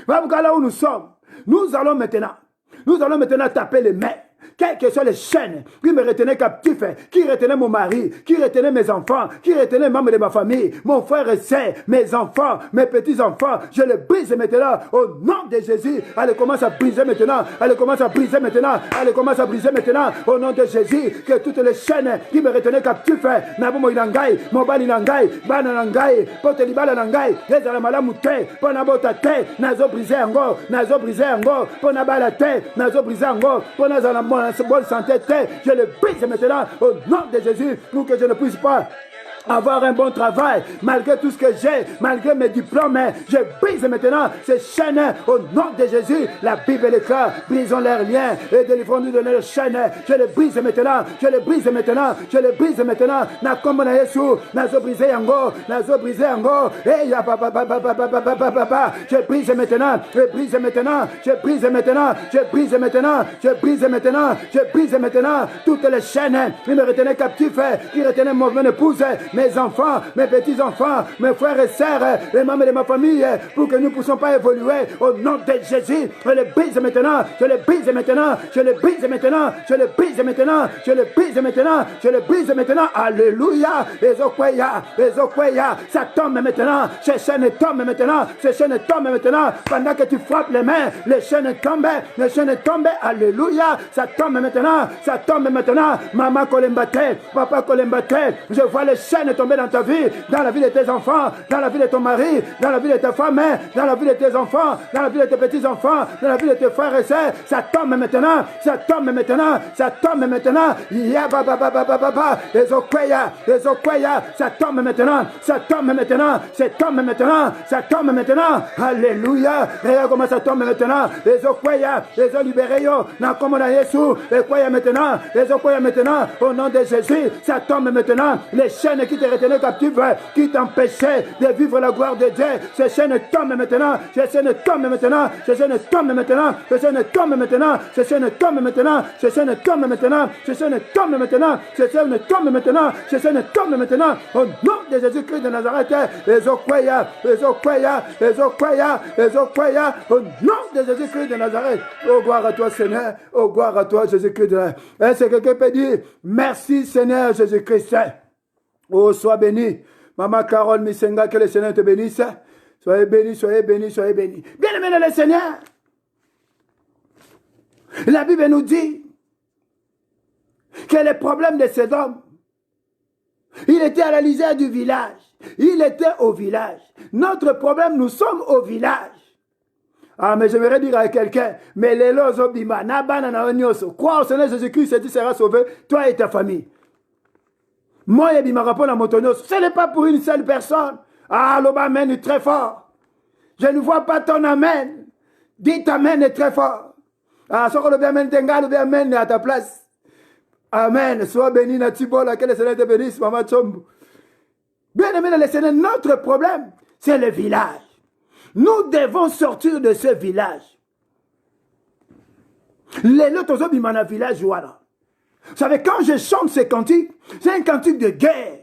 Voilà pourquoi là où nous sommes, nous allons maintenant taper les mains. Quelles que soient les chaînes qui me retenaient captif, qui retenaient mon mari, qui retenaient mes enfants, qui retenaient les membres de ma famille, mon frère et soeur, mes enfants, mes petits-enfants, je les brise maintenant au nom de Jésus. Allez, commence à briser maintenant. Allez, commence à briser maintenant. Allez, commence à briser maintenant au nom de Jésus. Que toutes les chaînes qui me retenaient captif, Nabomo Inangai, Mobali Nangai, Bana Nangai, Potelibala Nangai, Ezalamala Mouté, Ponabota Te, Nazo brisé encore, Ponabala Te, Nazo brisé encore, Ponazalamo. Bonne santé, je le brise maintenant au nom de Jésus pour que je ne puisse pas avoir un bon travail, malgré tout ce que j'ai, malgré mes diplômes, je brise maintenant ces chaînes au nom de Jésus. La Bible déclare, brisons leurs liens et délivrons-nous de leurs chaînes. Je les brise maintenant, je les brise maintenant, je les brise maintenant. Na comme na Yesu, nazo brisé yango, et ya je brise maintenant, je brise maintenant, je brise maintenant, je brise maintenant, je brise maintenant, je brise maintenant toutes les chaînes qui me retenaient captif, qui retenaient mon épouse, mes enfants, mes petits-enfants, mes frères et sœurs, les membres de ma famille, pour que nous ne puissions pas évoluer au nom de Jésus. Je les brise maintenant, je les brise maintenant, je les brise maintenant, je les brise maintenant, je les brise maintenant, je les brise maintenant. Alléluia. Ezokweya, ça tombe maintenant, ces chaînes tombent maintenant, ces chaînes tombent maintenant. Pendant que tu frappes les mains, les chaînes tombent, les chaînes tombent. Alléluia. Ça tombe maintenant, ça tombe maintenant. Maman Kolembate, papa Kolembate, je vois les chaînes chaînes tombées dans ta vie, dans la vie de tes enfants, dans la vie de ton mari, dans la vie de ta femme, dans la vie de tes enfants, dans la vie de tes petits-enfants, dans la vie de tes frères et sœurs. Ça tombe maintenant, ça tombe maintenant, ça tombe maintenant. Ça tombe maintenant, ça tombe maintenant, ça tombe maintenant, ça tombe maintenant. Alléluia. Regarde comment ça tombe maintenant. Les okwaya, les olibéreyo, na comme on a Jésus, les kwaya maintenant, les okwaya maintenant, au nom de Jésus, ça tombe maintenant. Les chaînes qui te retenaient captif, qui t'empêchaient de vivre la gloire de Dieu, ces chaînes tombent maintenant, ces chaînes tombent maintenant, ces chaînes tombent maintenant, ces chaînes tombent maintenant, ces chaînes tombent maintenant, ces chaînes tombent maintenant, ces chaînes tombent maintenant, ces chaînes tombent maintenant, ces chaînes tombent maintenant, au nom de Jésus-Christ de Nazareth, les okwaya, les okwaya, les okwaya, les okwaya, au nom de Jésus-Christ de Nazareth. Oh, gloire à toi, Seigneur, oh, gloire à toi, Jésus-Christ de Nazareth. Est-ce que quelqu'un peut dire, merci, Seigneur Jésus-Christ? Oh, sois béni. Maman Carole Misenga, que le Seigneur te bénisse. Soyez bénis, soyez bénis, soyez bénis. Bien-aimés dans le Seigneur, la Bible nous dit que les problèmes de cet homme, il était à la lisière du village. Il était au village. Notre problème, nous sommes au village. Ah, mais j'aimerais dire à quelqu'un, mais les lois obima, nabana na onyoso, crois au Seigneur Jésus-Christ et tu seras sauvé, toi et ta famille. Moi, il me rappelle à Motonos, ce n'est pas pour une seule personne. Ah, l'Oba Amen est très fort. Je ne vois pas ton Amen. Dites Amen est très fort. Ah, ce que l'Oba Amen tenga, l'Oba Amen est à ta place. Amen. Sois béni, Natibola, que le Seigneur te bénisse, Maman Chombo. Bien aimé dans le Seigneur, notre problème, c'est le village. Nous devons sortir de ce village. Les lotos obimana village, voilà. Vous savez, quand je chante ces cantiques, c'est un cantique de guerre.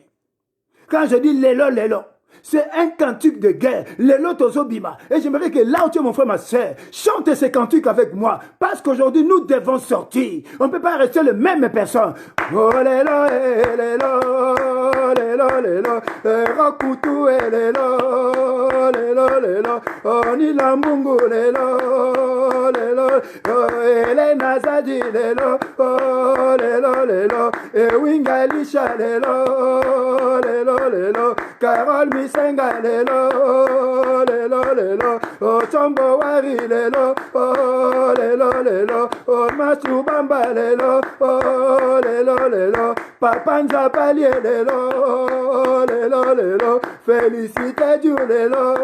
Quand je dis lélo, lélo, c'est un cantique de guerre. Lélo tozobima. Et j'aimerais que là où tu es mon frère, ma soeur, chante ces cantiques avec moi. Parce qu'aujourd'hui, nous devons sortir. On ne peut pas rester les mêmes personnes. Oh lélo, lélo, lélo, lélo, rakutu, lélo, lélo, lélo, oni lambungu, lélo, lélo, Elena Zadi, lélo, lélo, lélo, Ewingalisha, lélo, lélo, lélo, Carole Misenga, lélo, lélo, lélo, Chombo Wari, lélo, lélo, lélo, Masubamba, lélo, lélo, lélo, Papa Nzapalier, lélo, lélo, lélo, Félicité Dieu, lélo,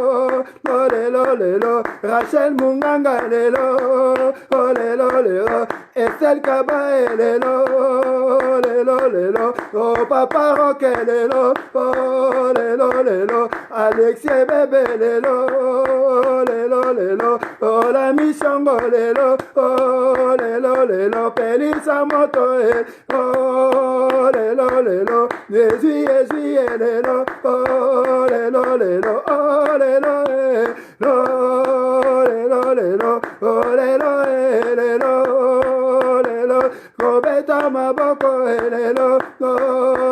lélo, lélo, Rachel Munganga, lélo, lélo, lélo, Estelle Kabae, lélo, lélo, lélo, oh Papa Roque, lélo, lélo, lélo, Alexis Bébé, lélo, lélo, lélo, oh la Michongo, lélo, lélo, lélo, Pelisa Moto, oh lélo, lélo, Jésus, Jésus, lélo, lélo, lélo, oh lélo, lélo, lélo, oh lélo, lélo, lélo, Roberta Maboko, lélo,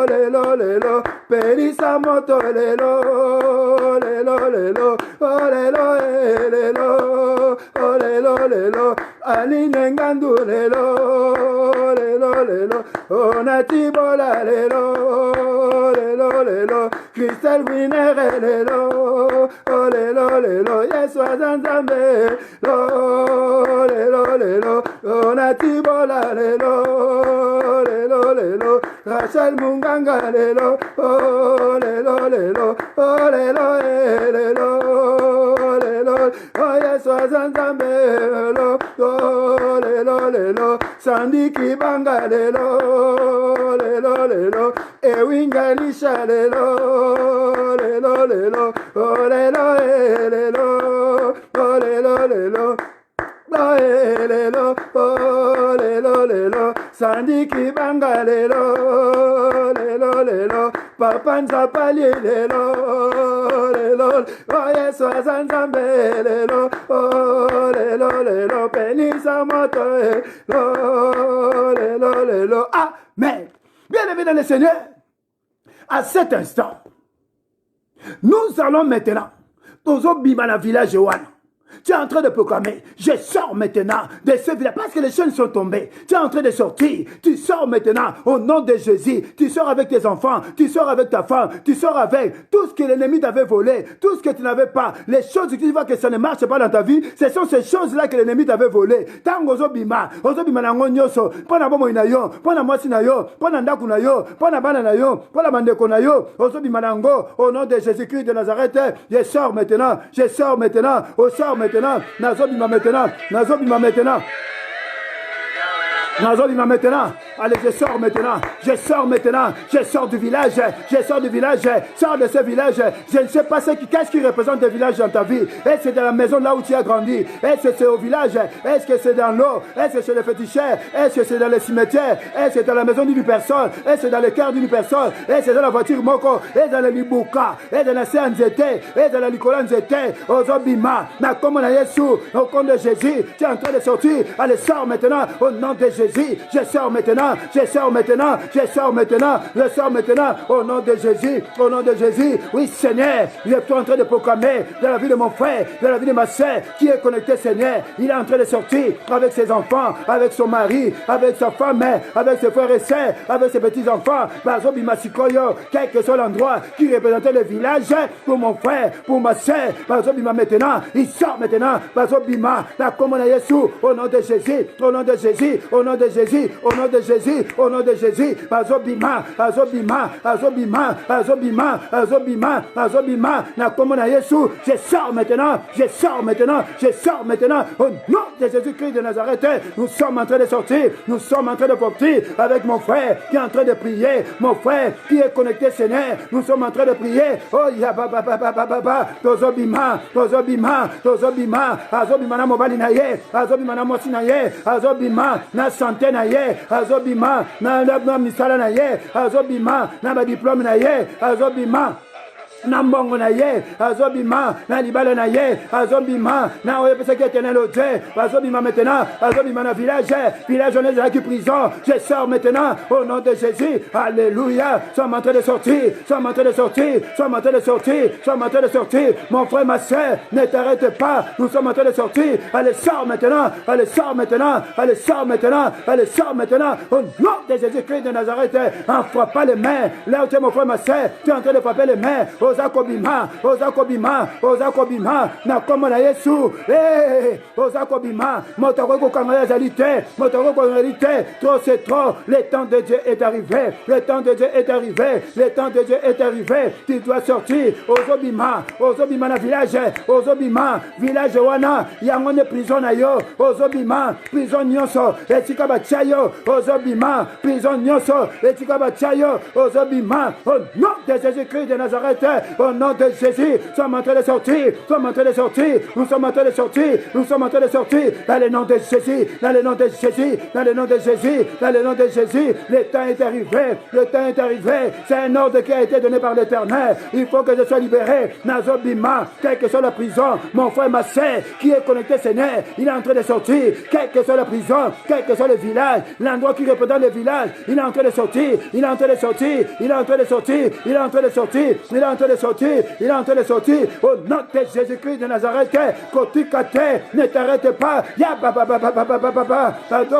lélo, lélo, Pelisa Moto, lélo, lélo, lélo, oh lélo, lélo, oh lélo, lélo, Aline Ngandu, lélo, lélo, lélo, oh Natibola, lélo, lélo, lélo, Christelle Winer, lélo, oh lélo, lélo, Yeswa Zanzambe, lélo, lélo, oh Natibola, lélo, lélo, lélo, Rachel Munganga, lélo, oh lélo, lélo, oh lélo, lélo, lélo, oh Yeswa Zanzambe, lélo, lélo, lélo, Sandy Kibanga, lélo, lélo, lélo, Ewinga Lisha, lélo, lélo, lélo, oh lélo, lélo, oh lélo, lélo, oh lélo, oh lélo, lélo, Sandy Kibanga, lélo, lélo, lélo, Papa Nzapali, lélo, lélo, oh Yeswa Zanzambe, lélo, oh lélo, lélo, Pelisa Moto, lélo, lélo, amen. Bien-aimés dans le Seigneur, à cet instant, nous allons maintenant, dans le village Joanna, Tu es en train de proclamer, je sors maintenant de ce village parce que les chaînes sont tombées. Tu es en train de sortir. Tu sors maintenant au nom de Jésus. Tu sors avec tes enfants, tu sors avec ta femme, tu sors avec tout ce que l'ennemi t'avait volé, tout ce que tu n'avais pas, les choses que tu vois que ça ne marche pas dans ta vie, ce sont ces choses-là que l'ennemi t'avait volé. Tango ozobima nango nyoso, pona bomo na yo, pona mwasi na yo, pona ndaku na yo, pona bana na yo, pona bandeko na yo, ozobima nango au nom de Jésus-Christ de Nazareth. Je sors maintenant, je sors maintenant, au sort maintenant, nazobima maintenant, nazobima maintenant. Nazobima maintenant. Allez, je sors maintenant, je sors maintenant, je sors du village, je sors du village, sors de ce village. Je ne sais pas qu'est-ce qui représente le village dans ta vie. Est-ce que c'est dans la maison là où tu as grandi? Est-ce que c'est au village? Est-ce que c'est dans l'eau? Est-ce que c'est le féticheur? Est-ce que c'est dans le cimetière? Est-ce que c'est dans la maison d'une personne? Est-ce que c'est dans le cœur d'une personne? Est-ce que c'est dans la voiture moko? Est-ce dans le libuka? Est-ce dans la CNZT? Est-ce dans la Nicolas Nzete? Ozobima, na comme na Yesu, au nom de Jésus, tu es en train de sortir. Allez, sors maintenant, au nom de Jésus, je sors maintenant. Je sors maintenant, je sors maintenant, je sors maintenant, au nom de Jésus, au nom de Jésus. Oui, Seigneur, je suis en train de proclamer dans la vie de mon frère, dans la vie de ma soeur, qui est connecté, Seigneur. Il est en train de sortir avec ses enfants, avec son mari, avec sa femme, avec ses frères et sœurs, avec ses petits-enfants. Bazobima Sikoyo, quel que soit l'endroit qui représentait le village, pour mon frère, pour ma soeur, Bazobima maintenant, il sort maintenant, Bazobima, la commune Yesu, au nom de Jésus, au nom de Jésus, au nom de Jésus, au nom de Jésus. Au nom de Jésus, azobima, azobima, azobima, azobima, azobima, azobima, na comme na Yesu, je sors maintenant, je sors maintenant, je sors maintenant, au nom de Jésus-Christ de Nazareth. Nous sommes en train de sortir, nous sommes en train de sortir avec mon frère qui est en train de prier, mon frère qui est connecté, Seigneur, nous sommes en train de prier, oh ya baba baba baba, tozobima, tozobima, tozobima, azobima na mobali na ye, azobima na mosi na ye, azobima na santé na ye, azobima na misala na ye, azobima na ba diplôme na ye, azobima na mbongo na ye, azobima na libala na ye, azobima na oyepesa ki éternel au Dieu, azobima maintenant, azobima na village on est qui prison, je sors maintenant au nom de Jésus, alléluia, sommes en train de sortir, sommes en train de sortir, sommes en train de sortir, sommes en train de sortir, mon frère, ma soeur, ne t'arrête pas, nous sommes en train de sortir, allez sors maintenant, allez sors maintenant, allez sors maintenant, allez sors maintenant, au nom de Jésus-Christ de Nazareth, en frappant les mains, là où tu es mon frère, ma soeur, tu es en train de frapper les mains, Ozakobima, Ozakobima, Ozakobima, na comme na Yesu, Ozakobima, motoko kangaya zalité, motoko kangalité, trop c'est trop, le temps de Dieu est arrivé, le temps de Dieu est arrivé, le temps de Dieu est arrivé, tu dois sortir, Ozobima, Ozobima na village, Ozobima, village wana, yangone prison na yo, Ozobima, prison nyonso, etika bachayo, Ozobima, prison nyonso, etika bachayo, Ozobima, au nom de Jésus-Christ de Nazareth, au nom de Jésus, nous sommes en train de sortir, nous sommes en train de sortir, nous sommes en train de sortir, nous sommes en train de sortir, dans le nom de Jésus, dans le nom de Jésus, dans le nom de Jésus, dans le nom de Jésus, le temps est arrivé, le temps est arrivé, c'est un ordre qui a été donné par l'Éternel, il faut que je sois libéré, Nazobima, quelle que soit la prison, mon frère, ma soeur, qui est connecté, Seigneur, il est en train de sortir, quelle que soit la prison, quel que soit le village, l'endroit qui représente le village, il est en train de sortir, il est en train de sortir, il est en train de sortir, il est en train de sortir, il est en train de sortir, il est en train de sortir, au nom de Jésus-Christ de Nazareth, Kotikate, ne t'arrête pas, ya baba baba baba baba,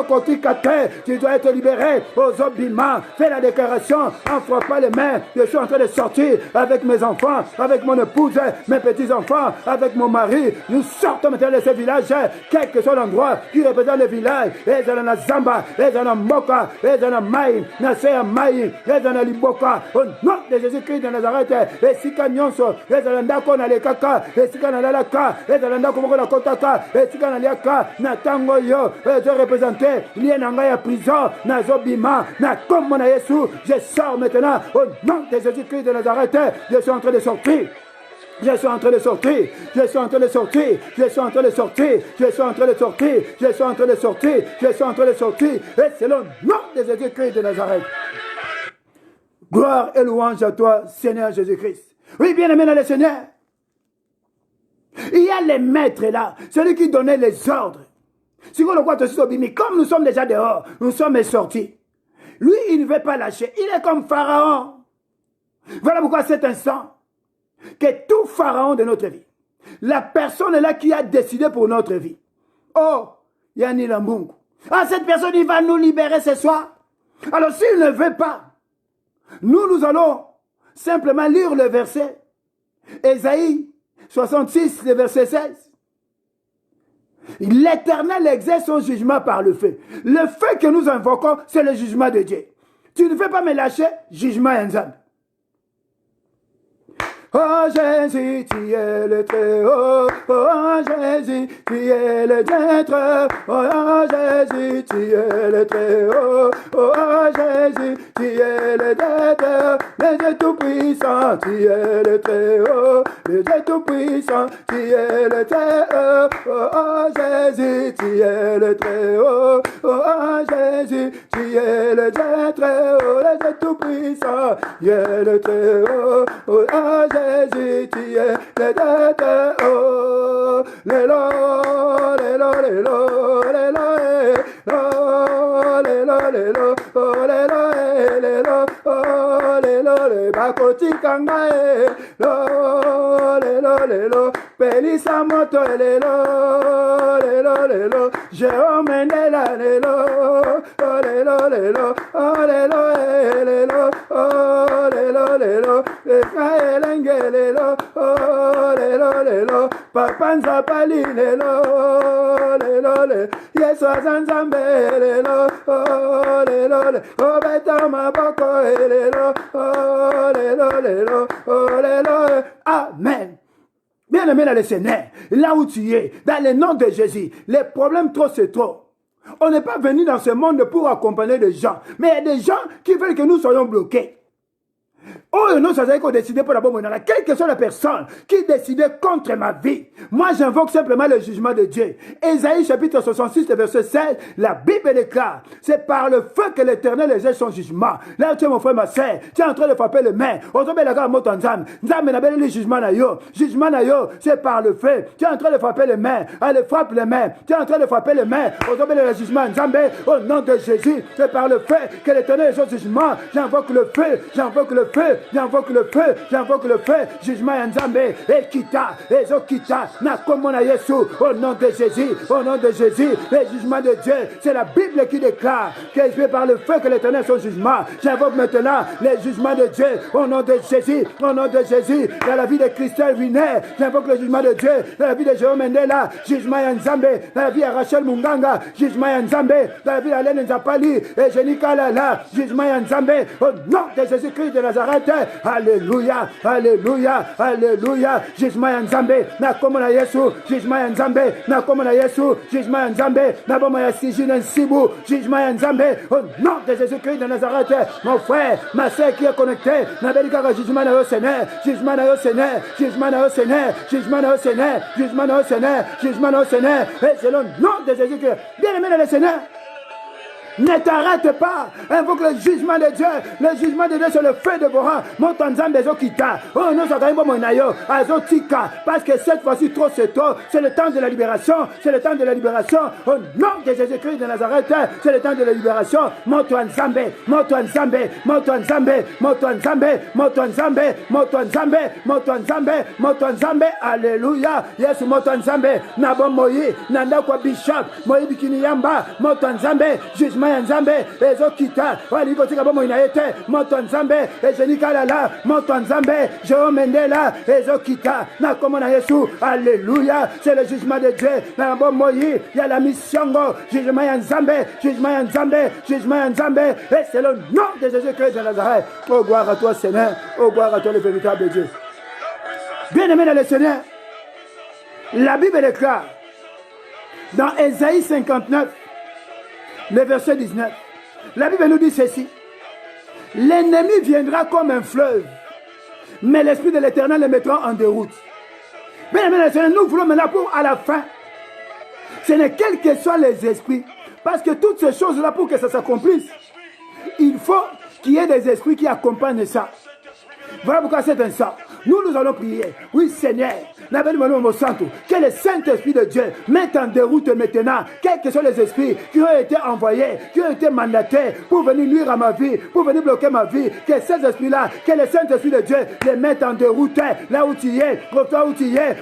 Kotikate, tu dois être libéré, Ozobima, fais la déclaration, en frappant les mains, je suis en train de sortir avec mes enfants, avec mon épouse, mes petits-enfants, avec mon mari, nous sortons maintenant de ce village, quel que soit l'endroit qui représente le village, et dans la Zamba, et dans la Moka, et dans la Maï, Nasea Maï, et dans la Liboka, au nom de Jésus-Christ de Nazareth, et si nyonso ezala ndako na lekaka esika na lalaka ezala ndako moko na kotaka esika na liaka na tango yo ezo représenter lien na ngai ya prison nazobima na kombo na Yesu, je sors maintenant au nom de Jésus-Christ de Nazareth, je suis en train de sortir. Je suis en train de sortir, je suis en train de sortir, je suis en train de sortir, je suis en train de sortir, je suis en train de sortir, je suis en train de sortir, et c'est le nom de Jésus-Christ de Nazareth. Gloire et louange à toi, Seigneur Jésus-Christ. Oui, bien-aimé dans le Seigneur. Il y a les maîtres là, celui qui donnait les ordres. Si vous le voyez aussi au Bimi, comme nous sommes déjà dehors, nous sommes sortis. Lui, il ne veut pas lâcher. Il est comme Pharaon. Voilà pourquoi cet instant, que tout Pharaon de notre vie, la personne est là qui a décidé pour notre vie. Oh, Yani Lambungu. Ah, cette personne, il va nous libérer ce soir. Alors, s'il ne veut pas, nous allons simplement lire le verset. Ésaïe 66, le verset 16. L'Éternel exerce son jugement par le feu. Le feu que nous invoquons, c'est le jugement de Dieu. Tu ne veux pas me lâcher, jugement ensemble. Oh Jésus, tu es le Très-Haut. Oh Jésus, tu es le Maître. Oh Jésus, tu es le Très-Haut. Oh Jésus, tu es le Maître. Le Dieu Tout-Puissant, tu es le Très-Haut. Le Dieu Tout-Puissant, tu es le Très-Haut. Oh Jésus, tu es le Très-Haut. Oh Jésus, tu es le Dieu Très-Haut. Le Dieu Tout-Puissant, tu es le Très-Haut. Oh Jésus, tu es le Très-Haut. Oh, lélo, lélo, lélo, lélo, lélo, lélo, oh, lélo, lélo, oh, lélo, lélo, bakoti kangae, lélo, lélo, pelisa moto, lélo, lélo, lélo, Jéhomendela, lélo, lélo, lélo, oh, lélo, lélo, oh, lélo, lélo, Ekaelenge, lélo, oh, lélo, lélo, papa nzapali, lélo, lélo, lélo, Yesu azanzambe, lélo, oh, lélo, lélo, oh, beta maboko, lélo, oh, lélo, lélo, oh, lélo, amen. Bien-aimé dans le Seigneur, là où tu es, dans le nom de Jésus, les problèmes trop c'est trop. On n'est pas venu dans ce monde pour accompagner des gens, mais il y a des gens qui veulent que nous soyons bloqués. Oh non, ça veut dire qu'on décide pour la bonne manière. Quelle que soit la personne qui décide contre ma vie, moi j'invoque simplement le jugement de Dieu. Ésaïe chapitre 66, verset 16, la Bible déclare, c'est par le feu que l'Éternel exerce son jugement. Là où tu es mon frère, ma soeur, tu es en train de frapper les mains. Jugement na yo, c'est par le feu. Tu es en train de frapper les mains. Allez, frappe les mains. Tu es en train de frapper les mains. Le jugement, au nom de Jésus, c'est par le feu que l'Éternel exerce son jugement. J'invoque le feu, j'invoque le feu. J'invoque le feu, j'invoque le feu, jugement Nzambe, Ekita, Ezokita, Nakomona Yesu, au nom de Jésus, au nom de Jésus, le jugement de Dieu, c'est la Bible qui déclare que c'est par le feu que l'Éternel son jugement. J'invoque maintenant le jugement de Dieu, au nom de Jésus, au nom de Jésus, dans la vie de Christelle Wiener, j'invoque le jugement de Dieu, dans la vie de Jérôme Mendela, jugement Nzambe, dans la vie de Rachel Munganga, jugement Nzambe, dans la vie d'Alain Nzapali, et Jenny Kalala, jugement Nzambe, au nom de Jésus-Christ de Nazareth. Alléluia, alléluia, alléluia. Jugement Nzambe, nakomona Yesu, jugement Nzambe, nakomona Yesu, jugement Nzambe, nakomona Sijine Nsibu, jugement Nzambe, au nom de Jésus-Christ de Nazareth. Mon frère, ma soeur qui est connectée, n'abelika jugement na yo Seigneur, jugement na yo Seigneur, jugement na yo Seigneur, jugement na yo Seigneur, jugement na yo Seigneur, jugement na yo Seigneur, et c'est le nom de Jésus-Christ. Bien-aimé dans le Seigneur, ne t'arrête pas. Invoque le jugement de Dieu. Le jugement de Dieu sur le feu de Boran. Montanzambe Zokita. Oh non, ça t'arrive mon ayo. Azotika. Parce que cette fois-ci, trop c'est tôt. C'est le temps de la libération. C'est le temps de la libération. Au nom de Jésus-Christ de Nazareth. C'est le temps de la libération. Montanzambe. Montanzambe. Montanzambe. Montanzambe. Montanzambe. Montanzambe. Montanzambe. Montanzambe. Alléluia. Yes, Montanzambe. Nabo Moyi. Nanda kwa Bishop. Moyi Bikini Yamba. Montanzambe. Jugement Nzambe, Ezokita, Walibotika Bomo Inaete, Moto Nzambe, Ezenika Lala, Moto Nzambe, Jérôme Mendela, Ezokita, Nakomona Yesu, Alléluia, c'est le jugement de Dieu, Nambo Moyi, il y a la mission, jugement Nzambe, jugement Nzambe, jugement Nzambe, et c'est le nom de Jésus-Christ de Nazareth. Oh, gloire à toi, Seigneur, oh, gloire à toi, le véritable Dieu. Bien-aimé dans le Seigneur, la Bible déclare, dans Ésaïe 59, le verset 19. La Bible nous dit ceci. L'ennemi viendra comme un fleuve, mais l'Esprit de l'Éternel le mettra en déroute. Bien, nous voulons maintenant pour à la fin. Ce n'est quels que soient les esprits. Parce que toutes ces choses-là, pour que ça s'accomplisse, il faut qu'il y ait des esprits qui accompagnent ça. Voilà pourquoi c'est un ça. nous allons prier. Oui, Seigneur, que le Saint-Esprit de Dieu mette en déroute maintenant, quels que soient les esprits qui ont été envoyés, qui ont été mandatés pour venir nuire à ma vie, pour venir bloquer ma vie, que ces esprits-là, que le Saint-Esprit de Dieu les mette en déroute, là où tu es, toi où tu es,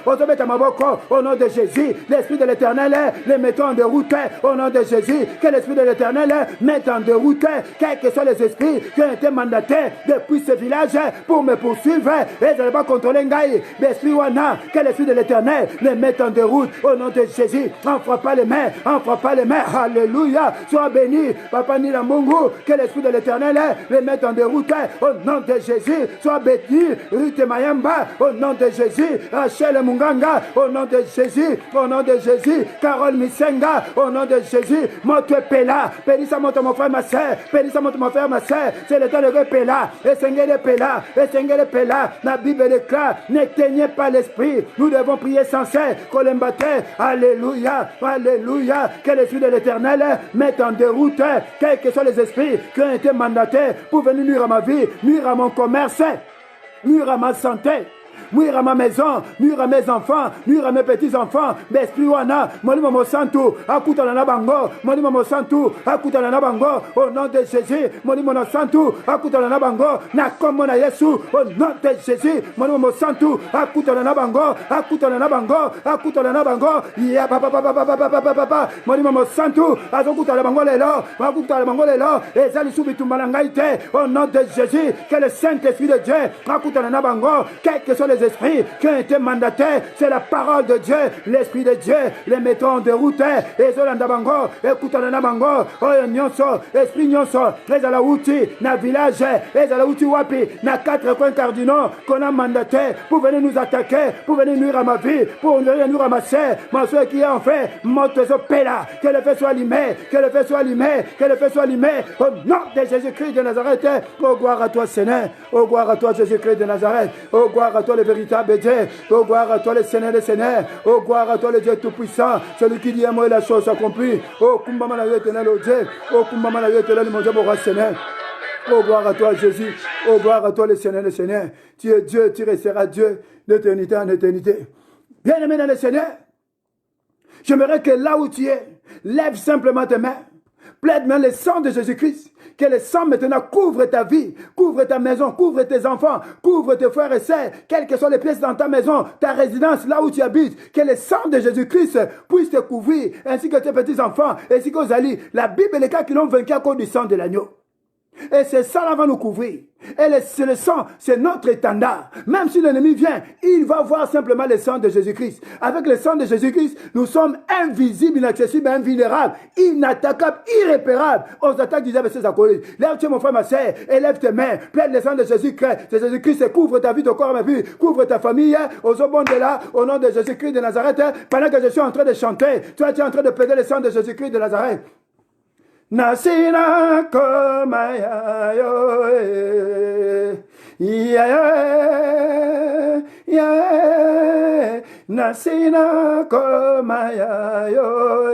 au nom de Jésus, l'Esprit de l'Éternel, les mettons en déroute, au nom de Jésus, que l'Esprit de l'Éternel mette en déroute, quels que soient les esprits qui ont été mandatés depuis ce village pour me poursuivre, et je ne vais pas contrôler Ngaï, l'Esprit Wana, que l'Esprit de l'Éternel les mette en déroute, au nom de Jésus, on ne frappe pas les mains, on ne frappe pas les mains, alléluia, sois béni, Papa Nila Mungu, que l'Esprit de l'Éternel les mette en déroute, au nom de Jésus, sois béni, Rute Mayamba, au nom de Jésus, Rachel Munganga, au nom de Jésus, au nom de Jésus, Carole Misenga, au nom de Jésus, Moto Pela, Pélissa Moto mon frère, ma soeur, Pélissa Moto mon frère, ma soeur, c'est le temps de Pela, et Sengele Pela, et Sengele Pela, la Bible déclare, n'éteignez pas l'esprit, nous devons prier sans cesse, Kolembate, alléluia, alléluia, que l'Esprit de l'Éternel mette en déroute, quels que soient les esprits qui ont été mandatés pour venir nuire à ma vie, nuire à mon commerce, nuire à ma santé, nuire à ma maison, nuire à mes enfants, nuire à mes petits-enfants, l'esprit wana, Molimo Mosantu, Akuta la Nabango, Molimo Mosantu, Akuta la Nabango, au nom de Jésus, Molimo Mosantu, Akuta la Nabango, Nakomona Yesu, au nom de Jésus, Molimo Mosantu, Akuta la Nabango, Akuta la Nabango, Akuta la Nabango, ya papa, Molimo Mosantu, Azokuta la Bango lelo, Akuta la Bango lelo, Ezali Subitumbalangaite, au nom de Jésus, que le Saint-Esprit de Dieu, Akuta la Nabango, quels que soient les esprits qui ont été mandatés, c'est la parole de Dieu, l'Esprit de Dieu, les mettons en déroute, et Zolandabango, écoute la Nabango, Oyo Nyonso, Esprit Nyonso, les Alaouti, na village, les Alaouti Wapi, na 4 coins cardinaux qu'on a mandatés pour venir nous attaquer, pour venir nuire à ma vie, pour venir nuire à ma soeur qui est en fait, Motezo Pela, que le feu soit allumé, que le feu soit allumé, que le feu soit allumé, au nom de Jésus-Christ de Nazareth, oh gloire à toi Seigneur, oh gloire à toi Jésus-Christ de Nazareth, oh gloire à toi le véritable Dieu, oh gloire à toi le Seigneur des Seigneurs, oh gloire à toi le Dieu tout-puissant, celui qui dit à moi la chose accomplie, oh Kumbama la éternel au Dieu, oh Kumbama la éternel mon Dieu mon roi Seigneur, oh gloire à toi Jésus, oh gloire à toi le Seigneur des Seigneurs, tu es Dieu, tu resteras Dieu d'éternité en éternité. Bien-aimé dans le Seigneur, j'aimerais que là où tu es, lève simplement tes mains, plaide maintenant le sang de Jésus-Christ, que le sang maintenant couvre ta vie, couvre ta maison, couvre tes enfants, couvre tes frères et sœurs, quelles que soient les pièces dans ta maison, ta résidence, là où tu habites, que le sang de Jésus-Christ puisse te couvrir, ainsi que tes petits-enfants, ainsi qu'aux alliés. La Bible est les cas qui l'ont vaincu à cause du sang de l'agneau. Et c'est ça là va nous couvrir. Et c'est le sang, c'est notre étendard. Même si l'ennemi vient, il va voir simplement le sang de Jésus-Christ. Avec le sang de Jésus-Christ, nous sommes invisibles, inaccessibles, invulnérables, inattaquables, irréparables aux attaques du diable et ses acolytes. Lève-toi mon frère, ma soeur, et lève tes mains. Plaide le sang de Jésus-Christ. Jésus-Christ couvre ta vie, ton corps, ma vie, couvre ta famille. Aux bon de là, au nom de Jésus-Christ de Nazareth, pendant que je suis en train de chanter, toi tu es en train de plaider le sang de Jésus-Christ de Nazareth. Nasina komaya yo ya nasina komaya yo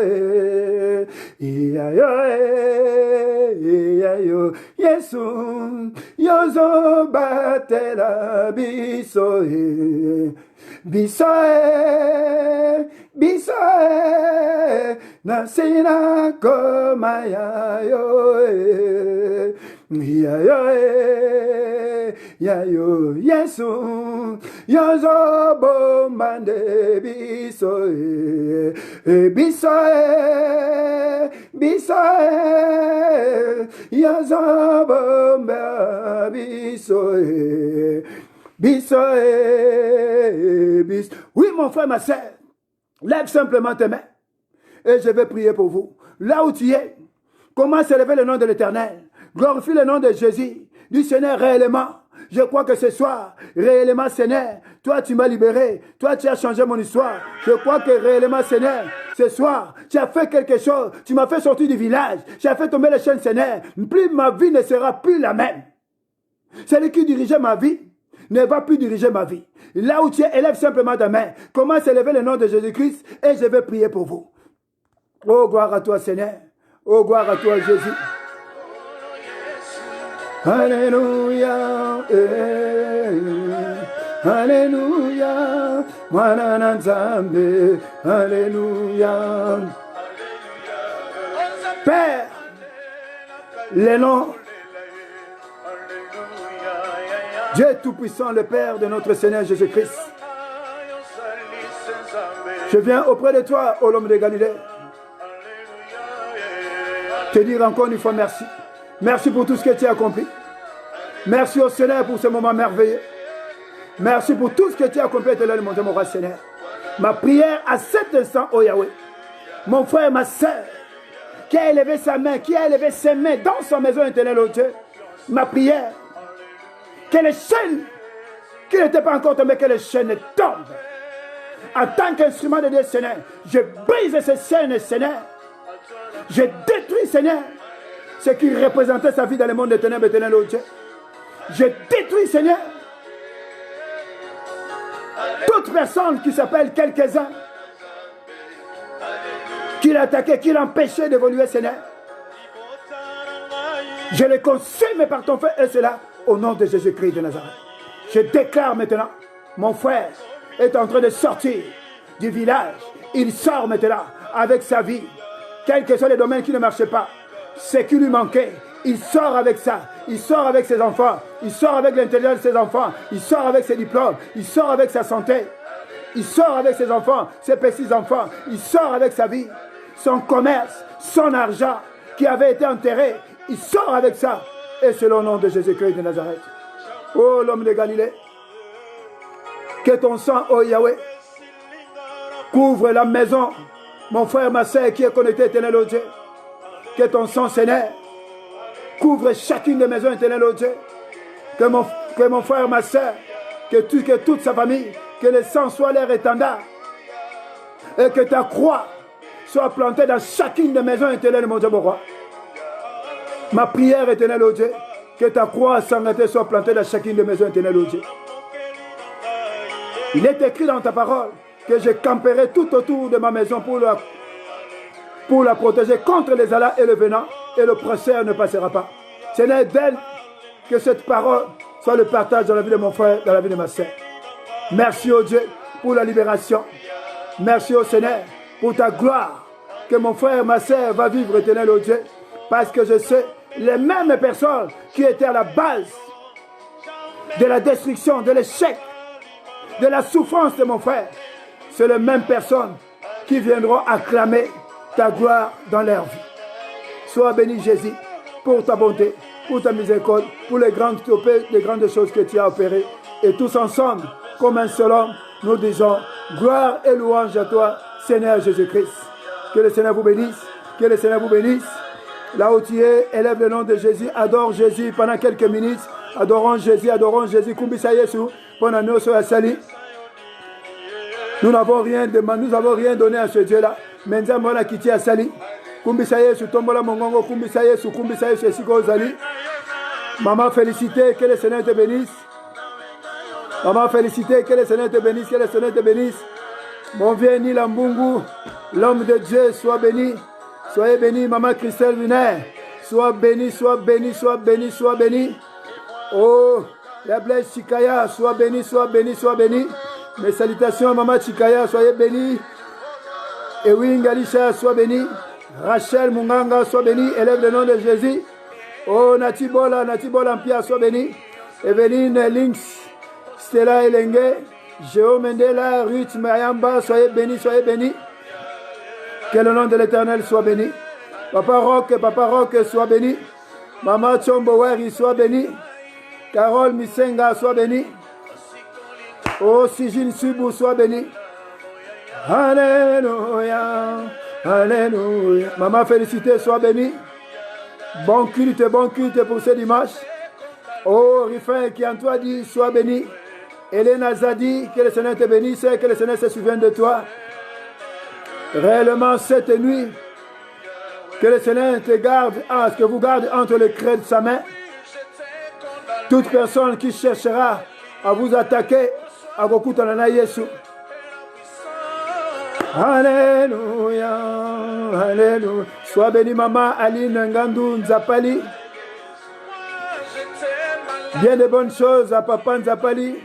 ya yo Yesu yozo batela biso bisoe nasina komaya yo ya yo Yesu yozo bombande bisoe yozo bomba bisoe. Oui, mon frère, ma soeur, lève simplement tes mains et je vais prier pour vous. Là où tu es, commence à élever le nom de l'Éternel. Glorifie le nom de Jésus, du Seigneur réellement. Je crois que ce soir, réellement, Seigneur, toi, tu m'as libéré. Toi, tu as changé mon histoire. Je crois que réellement, Seigneur, ce soir, tu as fait quelque chose. Tu m'as fait sortir du village. Tu as fait tomber les chaînes, Seigneur. Plus ma vie ne sera plus la même. Celui qui dirigeait ma vie ne va plus diriger ma vie. Là où tu es, élève simplement ta main. Commence à élever le nom de Jésus-Christ et je vais prier pour vous. Oh, gloire à toi, Seigneur. Oh, gloire à toi, Jésus. Alléluia. Alléluia, Mwana Nzambe, Alléluia. Père, les noms, Dieu Tout-Puissant, le Père de notre Seigneur Jésus-Christ. Je viens auprès de toi, ô l'homme de Galilée, te dire encore une fois merci. Merci pour tout ce que tu as accompli. Merci au Seigneur pour ce moment merveilleux. Merci pour tout ce que tu as accompli, mon Dieu, mon roi Seigneur. Ma prière à cet instant, ô Yahweh, mon frère, ma soeur, qui a élevé sa main, qui a élevé ses mains dans sa maison éternelle, ô Dieu, ma prière, que les chaînes qui n'étaient pas encore tombées, que les chaînes tombent. En tant qu'instrument de Dieu, Seigneur, je brise ces chaînes, Seigneur. Je détruis, Seigneur, ce qui représentait sa vie dans le monde des ténèbres éternelles, ô Dieu. Je détruis, Seigneur, toute personne qui s'appelle quelques-uns, qui l'attaquait, qui l'empêchait d'évoluer, Seigneur. Je les consume par ton feu, et cela au nom de Jésus-Christ de Nazareth. Je déclare maintenant, mon frère est en train de sortir du village. Il sort maintenant avec sa vie. Quels que soient les domaines qui ne marchaient pas, ce qui lui manquait, il sort avec ça. Il sort avec ses enfants. Il sort avec l'intelligence de ses enfants. Il sort avec ses diplômes. Il sort avec sa santé. Il sort avec ses enfants, ses petits-enfants. Il sort avec sa vie, son commerce, son argent qui avait été enterré. Il sort avec ça. Et c'est le nom de Jésus-Christ de Nazareth. Oh l'homme de Galilée, que ton sang, oh Yahweh, couvre la maison, mon frère, ma soeur qui est connecté éternel au Dieu. Que ton sang, Seigneur, couvre chacune des maisons éternelles au Dieu. Que mon frère, ma soeur, que toute sa famille, que le sang soit leur étendard. Et que ta croix soit plantée dans chacune des maisons éternelles, mon Dieu, mon roi. Ma prière éternelle au Dieu, que ta croix sanglantée soit plantée dans chacune des maisons éternelles au Dieu. Il est écrit dans ta parole que je camperai tout autour de ma maison pour la protéger contre les alas et le venin, et le procès ne passera pas. Seigneur, d'elle que cette parole soit le partage dans la vie de mon frère, dans la vie de ma soeur. Merci au Dieu pour la libération. Merci au Seigneur pour ta gloire, que mon frère, ma soeur va vivre éternel au Dieu, parce que je sais les mêmes personnes qui étaient à la base de la destruction, de l'échec, de la souffrance de mon frère, c'est les mêmes personnes qui viendront acclamer ta gloire dans leur vie. Sois béni Jésus pour ta bonté, pour ta miséricorde, pour les grandes choses que tu as opérées. Et tous ensemble, comme un seul homme, nous disons gloire et louange à toi, Seigneur Jésus-Christ. Que le Seigneur vous bénisse, que le Seigneur vous bénisse. Là où tu es, élève le nom de Jésus, adore Jésus pendant quelques minutes. Adorons Jésus, Kumbisa Yesu, pendant nous sur la salie. Nous n'avons rien demandé, nous n'avons rien donné à ce Dieu-là. Menza Mola Kiti a sali. Kumbisa Yesu, Tombola Mongongo, Kumbisa Yesu, Esiko Zali. Maman, félicité, que le Seigneur te bénisse. Maman, félicité, que le Seigneur te bénisse, que le Seigneur te bénisse. Mon vieux Nila Mbungu, l'homme de Dieu, sois béni. Soyez béni, Maman Christelle Lunaire. Sois béni, sois béni, sois béni, sois béni. Oh, la Blaise Chikaya, sois béni, sois béni, sois béni. Mes salutations, Maman Chikaya, soyez béni. Ewing Alisha, sois béni. Rachel Munganga, sois béni. Élève le nom de Jésus. Oh, Natibola Mpia, sois béni. Evelyne Lynx, Stella Elenge, Géo Mendela, Ruth Mayamba, soyez béni, soyez béni. Que le nom de l'Éternel soit béni. Papa Rock, sois béni. Maman Chomboweri, sois béni. Carole Misenga, sois béni. Oh, Sijin Subu, sois béni. Alléluia, alléluia. Maman, félicité, sois béni. Bon culte pour ce dimanche. Oh, Rifin qui en toi dit, sois béni. Hélène Azadi, que le Seigneur te bénisse, que le Seigneur se souvienne de toi. Réellement cette nuit, que le Seigneur te garde, que vous garde entre les crêtes de sa main. Toute personne qui cherchera à vous attaquer, à vous koutanana Yesu. Alléluia, alléluia. Sois béni Maman Aline Ngandou Nzapali. Bien de bonnes choses à Papa Nzapali.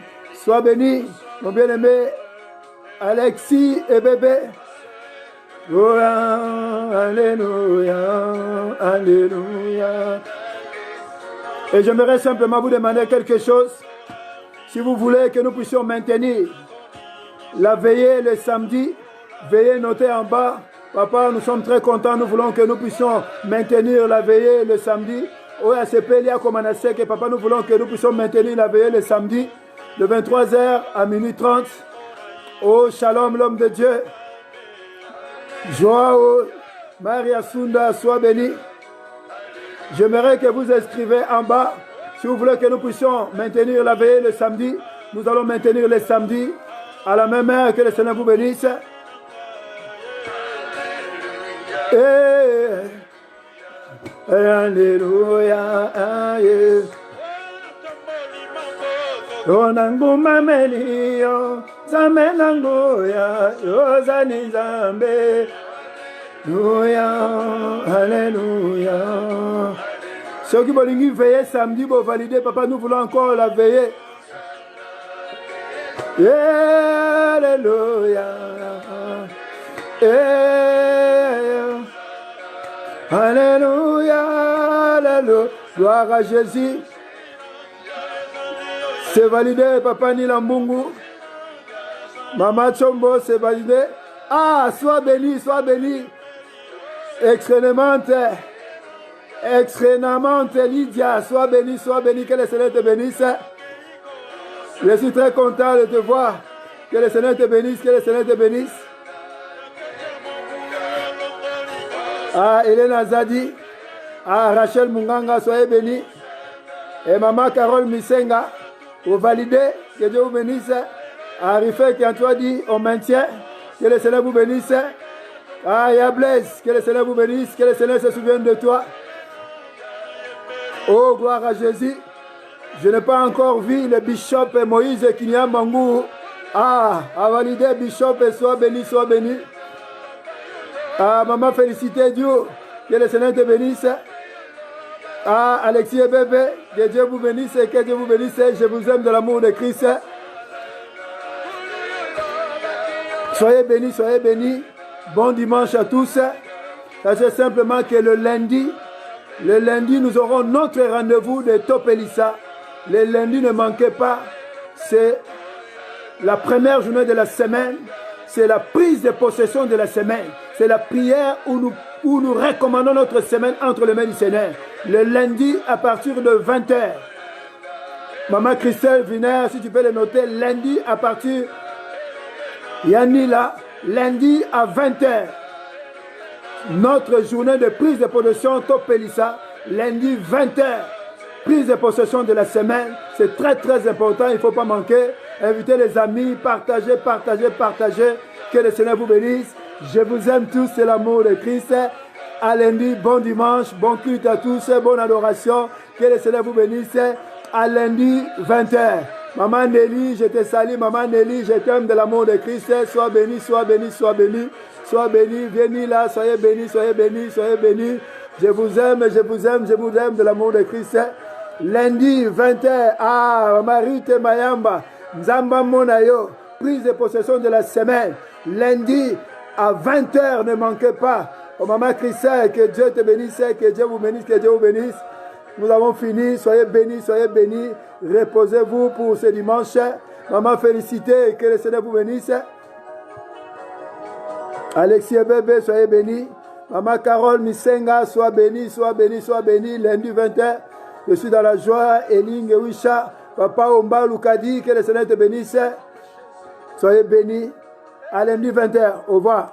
Sois béni, mon bien-aimé Alexis et bébé. Oh, alléluia, alléluia. Et j'aimerais simplement vous demander quelque chose. Si vous voulez que nous puissions maintenir la veillée le samedi, veuillez noter en bas. Papa, nous sommes très contents. Nous voulons que nous puissions maintenir la veillée le samedi. Oui, à CPLIA comme que papa, nous voulons que nous puissions maintenir la veillée le samedi de 23h à minuit 30. Oh, shalom, l'homme de Dieu. Joao, Maria Sunda, sois béni. J'aimerais que vous inscrivez en bas. Si vous voulez que nous puissions maintenir la veillée le samedi, nous allons maintenir le samedi à la même heure. Que le Seigneur vous bénisse. Alléluia. Onangu mamelio zamenango ya yozani zambe. Alléluia. Ceux qui veulent veiller samedi pour valider, papa, nous voulons encore la veiller. Alléluia. Alléluia. Alléluia. Gloire à Jésus. C'est validé, papa Nilambungu. Maman Chombo, c'est validé. Ah, sois béni, sois béni. Extrêmement, Lydia, sois béni, que le Seigneur te bénisse. Je suis très content de te voir. Que le Seigneur te bénisse, que le Seigneur te bénisse. Ah, Elena Zadi. Ah, Rachel Munganga, soyez béni. Et maman Carole Misenga, vous validez, que Dieu vous bénisse. Ah, Rifé qui en toi dit, on maintient, que le Seigneur vous bénisse. Ah, Yablez, que le Seigneur vous bénisse, que le Seigneur se souvienne de toi. Oh, gloire à Jésus. Je n'ai pas encore vu le bishop Moïse Kinyamangou. Ah, à valider, bishop, sois béni, sois béni. Ah, maman, félicitez Dieu. Que le Seigneur te bénisse. Ah, Alexis et bébé, que Dieu vous bénisse, que Dieu vous bénisse. Je vous aime de l'amour de Christ. Soyez bénis, soyez bénis. Bon dimanche à tous. Sachez simplement que le lundi, nous aurons notre rendez-vous de Top Elissa. Le lundi, ne manquez pas. C'est la première journée de la semaine. C'est la prise de possession de la semaine. C'est la prière où nous recommandons notre semaine entre les mains du Seigneur. Le lundi à partir de 20h. Maman Christelle Viner, si tu peux le noter, lundi à partir... Yanila, lundi à 20h. Notre journée de prise de possession Top Elissa, lundi 20h. Prise de possession de la semaine, c'est très très important, il ne faut pas manquer. Invitez les amis, partagez. Que le Seigneur vous bénisse. Je vous aime tous, c'est l'amour de Christ. À lundi, bon dimanche, bon culte à tous, bonne adoration. Que le Seigneur vous bénisse. À lundi, 20h. Maman Nelly, je te salue. Maman Nelly, je t'aime de l'amour de Christ. Sois béni, sois béni, sois béni. Sois béni, venez là, soyez bénis, soyez bénis, soyez bénis. Je vous aime de l'amour de Christ. Lundi, 20h, ah, Marie Mayamba, Nzamba Monayo, prise de possession de la semaine. Lundi, à 20h, ne manquez pas. Oh, maman Christelle, que Dieu te bénisse, que Dieu vous bénisse, que Dieu vous bénisse. Nous avons fini, soyez bénis, reposez-vous pour ce dimanche. Maman, félicitez, que le Seigneur vous bénisse. Alexis et bébé, soyez bénis. Maman Carole Misenga, sois béni, lundi 20h. Je suis dans la joie, Eling Wisha, Papa Omba Lukadi, que le Seigneur te bénisse. Soyez bénis. À lundi 20h, au revoir.